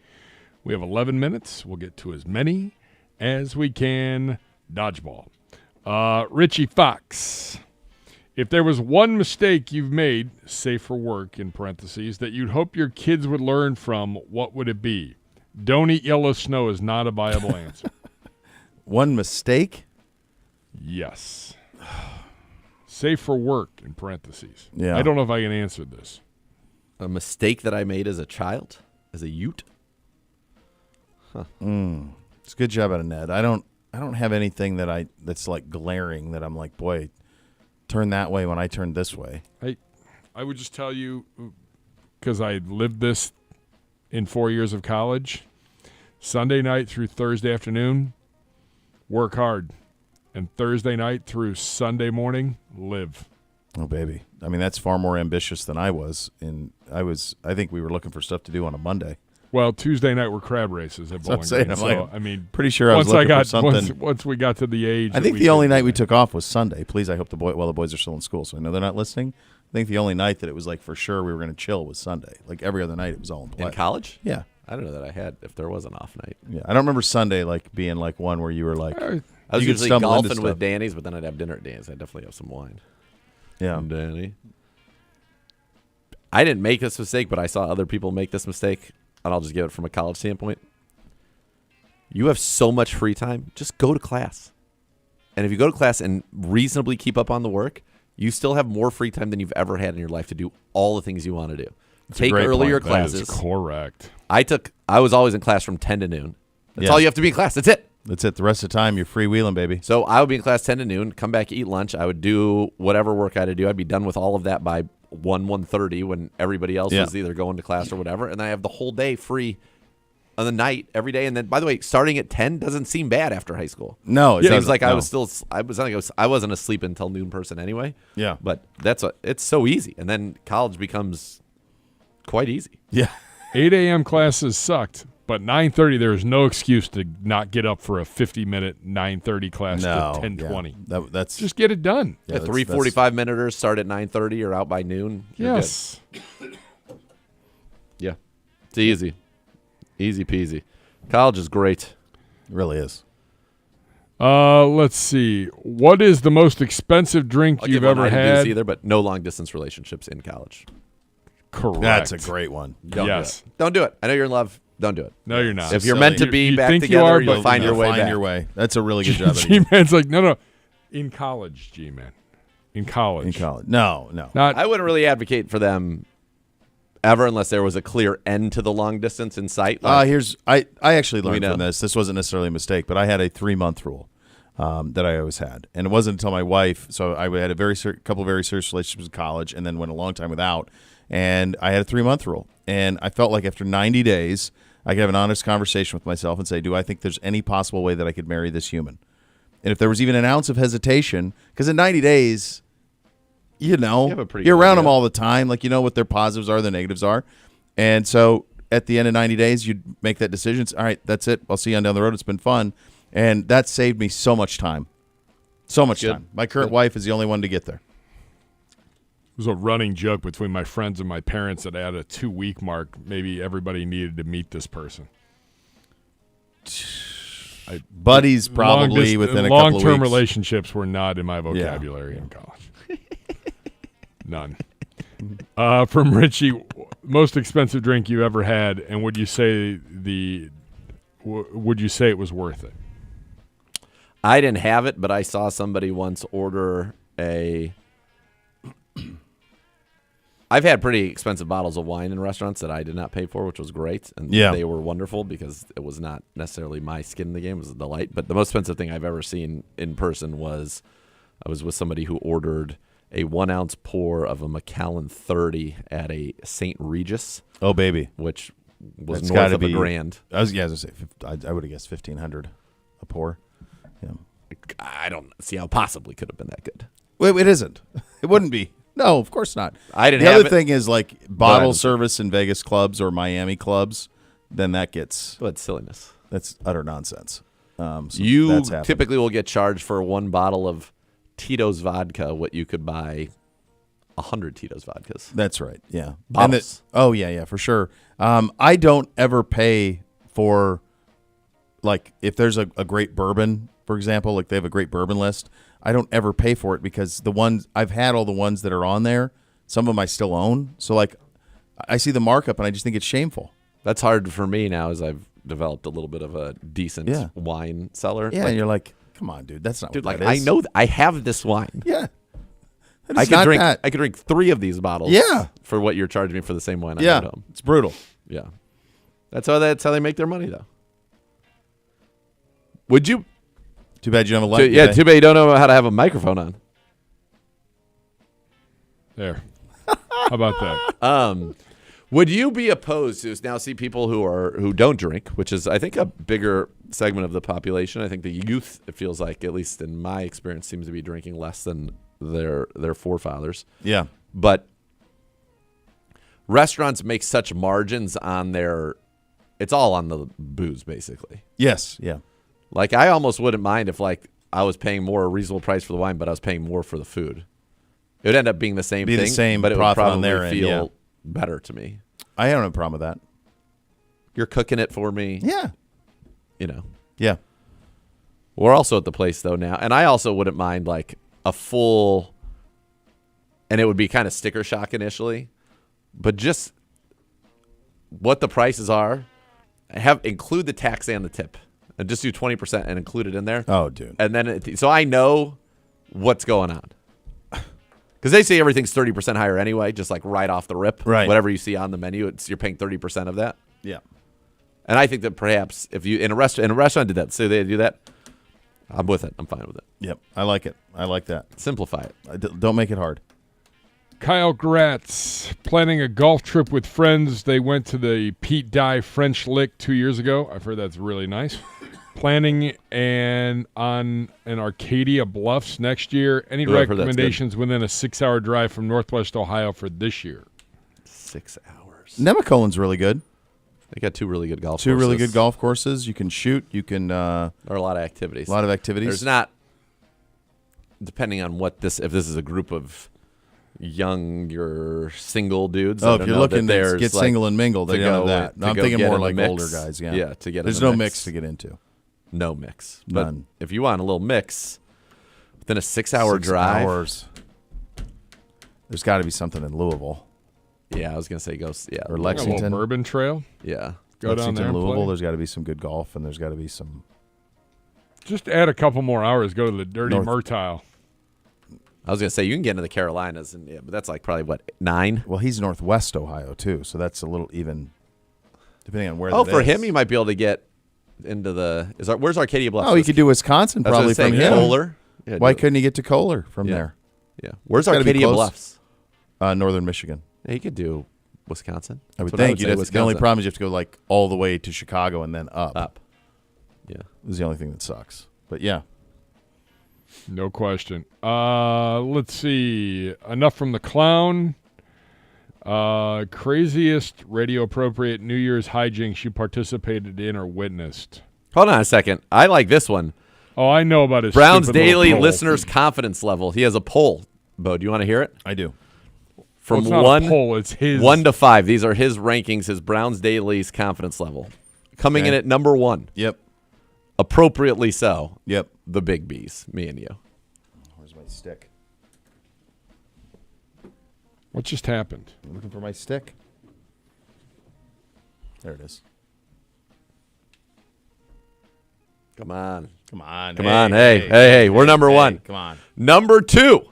We have 11 minutes. We'll get to as many as we can. Dodgeball. Richie Fox. If there was one mistake you've made, safe for work in parentheses, that you'd hope your kids would learn from, what would it be? Don't eat yellow snow is not a viable answer. One mistake? Yes. Safe for work in parentheses. Yeah. I don't know if I can answer this. A mistake that I made as a child, as a ute. It's a good job out of Ned. I don't have anything that's like glaring that I'm like, boy, turn that way when I turn this way. I would just tell you, because I lived this in 4 years of college, Sunday night through Thursday afternoon, work hard. And Thursday night through Sunday morning, live. Oh, baby. I mean, that's far more ambitious than I was. I think we were looking for stuff to do on a Monday. Well, Tuesday night were crab races at Bowling Green. I mean, pretty sure I was looking for something. Once we got to the age, I think the only night we took off was Sunday. Please, I hope the boys are still in school, so I know they're not listening. I think the only night that it was like for sure we were going to chill was Sunday. Like every other night, it was all in play. In college? Yeah. I don't know that I had, if there was an off night. Yeah, I don't remember Sunday like being like one where you were like. I was you usually stumble into golfing with stuff. Danny's, but then I'd have dinner at Danny's. I'd definitely have some wine. Yeah. From Danny. I didn't make this mistake, but I saw other people make this mistake, and I'll just give it from a college standpoint. You have so much free time. Just go to class. And if you go to class and reasonably keep up on the work, you still have more free time than you've ever had in your life to do all the things you want to do. Take earlier classes. That is correct. I was always in class from 10 to noon. That's all you have to be in class. That's it. That's it. The rest of the time, you're freewheeling, baby. So I would be in class 10 to noon, come back, eat lunch. I would do whatever work I had to do. I'd be done with all of that by 1:30 when everybody else was either going to class or whatever. And I have the whole day free on the night every day. And then, by the way, starting at 10 doesn't seem bad after high school. No, it seems like no. I wasn't a sleep until noon person anyway. Yeah. But it's so easy. And then college becomes quite easy. Yeah. 8 a.m. classes sucked, but 9:30 there is no excuse to not get up for a 50-minute 9:30 class to 10:20. Yeah. That's just get it done. Yeah, 3 45-minuters start at 9:30 or out by noon. Yes. Yeah. It's easy. Easy peasy. College is great. It really is. Let's see. What is the most expensive drink I'll you've give one ever I didn't do this had? either, but no long-distance relationships in college. Correct. That's a great one. Don't do it. I know you're in love. Don't do it. No, you're not. If you're meant to be You back think you together, are, you'll but find your way find back. your way. That's a really good job. G-Man's like, no. In college, G-Man. In college. In college. No. Not. I wouldn't really advocate for them ever unless there was a clear end to the long distance in sight. I actually learned from this. This wasn't necessarily a mistake, but I had a 3-month rule that I always had, and it wasn't until my wife. So I had a couple of very serious relationships in college, and then went a long time without. And I had a 3-month rule, and I felt like after 90 days, I could have an honest conversation with myself and say, do I think there's any possible way that I could marry this human? And if there was even an ounce of hesitation, because in 90 days, you're around them all the time. Like, you know what their positives are, their negatives are. And so at the end of 90 days, you'd make that decision. All right, that's it. I'll see you on down the road. It's been fun. And that saved me so much time. So much time. My current wife is the only one to get there. It was a running joke between my friends and my parents that at a 2-week mark, maybe everybody needed to meet this person. Buddies probably within a couple of weeks. Long-term relationships were not in my vocabulary in college. None. From Richie, most expensive drink you ever had, and would you say it was worth it? I didn't have it, but I saw somebody once order I've had pretty expensive bottles of wine in restaurants that I did not pay for, which was great. And they were wonderful because it was not necessarily my skin in the game. It was a delight. But the most expensive thing I've ever seen in person was I was with somebody who ordered a 1-ounce pour of a Macallan 30 at a St. Regis. Oh, baby. Which was That's north of $1,000. I was going to say, I would have guessed $1,500 a pour. Yeah. I don't see how it possibly could have been that good. Wait, it isn't. It wouldn't be. No, of course not. I didn't The have other it. thing is like bottle service in Vegas clubs or Miami clubs. Then that gets But silliness. that's utter nonsense. So You that's happened. typically will get charged for one bottle of Tito's vodka what you could buy 100 Tito's vodkas. That's right. Yeah. Bottles. Yeah, for sure. I don't ever pay for, like, if there's a great bourbon, for example, like they have a great bourbon list. I don't ever pay for it because the ones I've had, all the ones that are on there, some of them I still own. So like, I see the markup and I just think it's shameful. That's hard for me now as I've developed a little bit of a decent wine cellar. Yeah, Like, and you're like, come on, dude, that's not dude, what like that is. I know I have this wine. Yeah. That I is could not drink. that. I could drink 3 of these bottles. Yeah. For what you're charging me for the same wine. I Yeah, have at home. it's brutal. Yeah. That's how they make their money though. Would you? Too bad you don't have a light. Yeah. Too bad you don't know how to have a microphone on. There. How about that? Would you be opposed to now see people who don't drink, which is I think a bigger segment of the population? I think the youth, it feels like, at least in my experience, seems to be drinking less than their forefathers. Yeah. But restaurants make such margins on their it's all on the booze basically. Yes. Yeah. Like I almost wouldn't mind if like I was paying more a reasonable price for the wine, but I was paying more for the food. It would end up being the same Be the thing, same but it would profit probably on their end, feel yeah. better to me. I don't have a problem with that. You're cooking it for me. Yeah. You know. Yeah. We're also at the place though now, and I also wouldn't mind like a full, and it would be kind of sticker shock initially, but just what the prices are, include the tax and the tip, and just do 20% and include it in there. Oh, dude. And then so I know what's going on. Because they say everything's 30% higher anyway, just like right off the rip. Right. Whatever you see on the menu, you're paying 30% of that. Yeah. And I think that perhaps if you in a restaurant did that, so they do that, I'm with it. I'm fine with it. Yep. I like it. I like that. Simplify it. Don't make it hard. Kyle Gratz planning a golf trip with friends. They went to the Pete Dye French Lick 2 years ago. I've heard that's really nice. Planning and on an Arcadia Bluffs next year. Any Ooh, I've heard that's recommendations within a 6-hour drive from Northwest Ohio for this year? 6 hours. Nemacolin's really good. They got 2 really good golf courses. 2 really good golf courses. You can shoot. You can. There are a lot of activities. There's not, depending on what if this is a group of younger single dudes. Oh, I if don't you're know looking that to there's, get like, single and mingle, they to don't have go- that. to I'm go thinking get more in the like mix. older guys. Yeah. Yeah, to get There's in the no mix. mix to get into. No mix. But None. if you want a little mix, within a 6-hour 6 drive. hours. There's got to be something in Louisville Yeah, I was gonna say go. Yeah, or A Lexington. little bourbon trail. Yeah. Go down there and Louisville. play. There's got to be some good golf, and there's got to be some. Just add a couple more hours. Go to the Dirty North- Myrtile. I was gonna say you can get into the Carolinas, and but that's like probably what 9. Well, he's Northwest Ohio too, so that's a little even, depending on where. Oh, that for is. him, he might be able to get into the. Where's Arcadia Bluffs? Oh, he could do Wisconsin I was probably gonna from say, here. Kohler. Yeah, Why do it. couldn't he get to Kohler from Yeah. there? Yeah. Where's It's gotta be Arcadia close. Bluffs? Northern Michigan. Yeah, he could do Wisconsin. I would That's what think. say, The only Wisconsin. problem is you have to go like all the way to Chicago and then up. Up. Yeah. This is the only thing that sucks. But yeah, No question. Let's see. Enough from the clown. Craziest radio appropriate New Year's hijinks you participated in or witnessed. Hold on a second. I like this one. Oh, I know about his Brown's stupid little daily poll. listeners' confidence level. He has a poll. Bo, do you want to hear it? I do. Well, From it's not a poll, it's his 1 to 5. These are his rankings. His Brown's daily's confidence level. Coming in Okay. at number 1. Yep. Appropriately so. Yep. The big B's. Me and you. Where's my stick? What just happened? I'm looking for my stick. There it is. Come on. Come on. Come on. Hey. We're number 1. Come on. Number 2.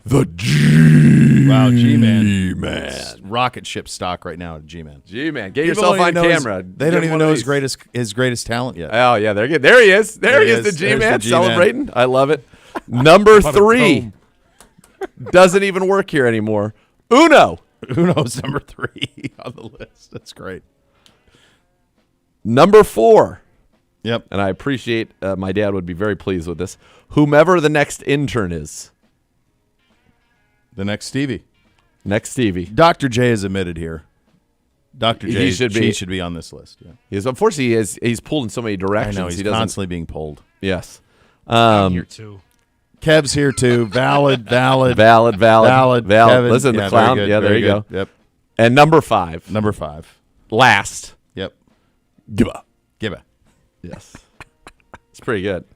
The G. Wow, G-Man. Man. Rocket ship stock right now at G-Man. G-Man. Get People yourself don't on even know his- camera. They Give don't him even one know of his these. greatest talent yet. Oh, yeah. There he is. There he is, the There's G-Man the G-Man. celebrating. I love it. Number What a 3. comb. Doesn't even work here anymore. Uno. Uno's number 3 on the list. That's great. Number 4. Yep. And I appreciate my dad would be very pleased with this. Whomever the next intern is. The next Stevie. Next Stevie. Dr. J is admitted here. Dr. J should be on this list. Yeah. He is, unfortunately, he's pulled in so many directions. I know, he's constantly being pulled. Yes. I'm here too. Kev's here too. Valid. Valid. Kevin. Listen, the clown. Yeah, there you go. Yep. And number 5. Number 5. Last. Yep. Gibba. Yes. It's pretty good.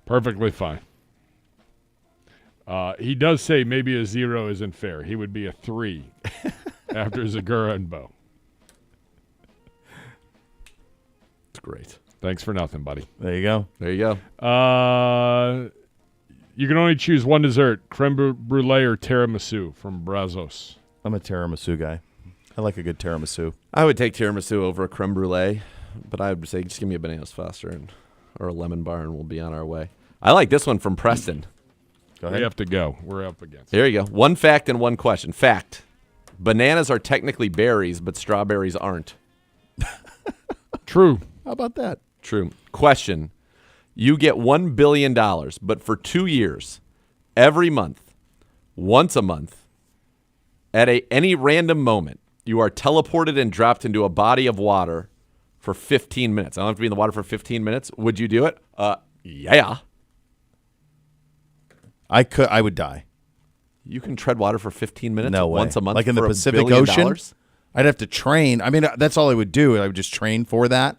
Perfectly fine. He does say maybe a 0 isn't fair. He would be a 3 after Zagura and Bo. It's great. Thanks for nothing, buddy. There you go. You can only choose one dessert, creme brulee or tiramisu from Brazos. I'm a tiramisu guy. I like a good tiramisu. I would take tiramisu over a creme brulee, but I would say just give me a bananas foster or a lemon bar, and we'll be on our way. I like this one from Preston. Go ahead. We have to go. We're up against it. Here you go. One fact and one question. Fact. Bananas are technically berries, but strawberries aren't. True. How about that? True. Question. You get $1 billion, but for 2 years, every month, once a month, at any random moment, you are teleported and dropped into a body of water for 15 minutes. I don't have to be in the water for 15 minutes. Would you do it? Yeah. I would die. You can tread water for 15 minutes No way. once a month like in the for Pacific $1 billion? Ocean? I'd have to train. I mean, that's all I would do. I would just train for that.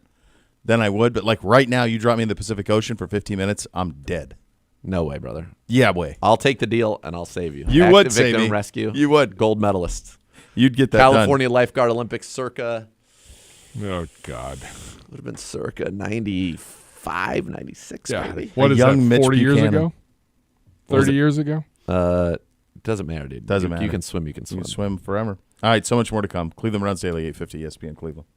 Then I would. But like right now, you drop me in the Pacific Ocean for 15 minutes, I'm dead. No way, brother. Yeah, way. I'll take the deal and I'll save you. You Active would save victim me. rescue. You would. Gold medalist. You'd get that California Lifeguard Olympics circa. Oh, God. Would have been circa 95, 96 maybe. What is young that, Mitch 40 years Buchanan. ago? 30 years ago? Doesn't matter, dude. Doesn't You matter. can swim, you can swim. You can swim forever. All right, so much more to come. Cleveland Browns Daily, 850 ESPN Cleveland.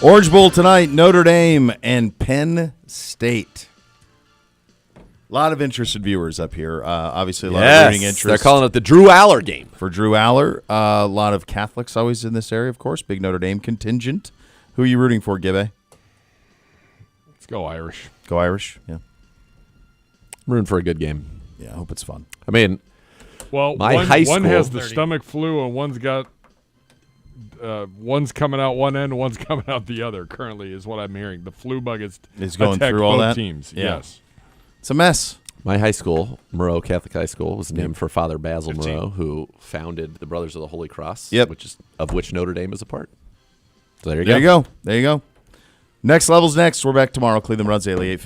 Orange Bowl tonight, Notre Dame and Penn State. A lot of interested viewers up here. Obviously, a lot of rooting interest. They're calling it the Drew Aller game. For Drew Aller. A lot of Catholics always in this area, of course. Big Notre Dame contingent. Who are you rooting for, Gibbe? Let's go Irish. Go Irish, yeah. I'm rooting for a good game. Yeah, I hope it's fun. I mean, well, one has the stomach flu and one's got one's coming out one end, one's coming out the other. Currently, is what I'm hearing. The flu bug is going through all that. Teams. Yeah. Yes, it's a mess. My high school, Moreau Catholic High School, was named for Father Basil Moreau, who founded the Brothers of the Holy Cross. Yep. Of which Notre Dame is a part. So There you go. Next level's next. We're back tomorrow. Cleveland Runs Daily 8:50.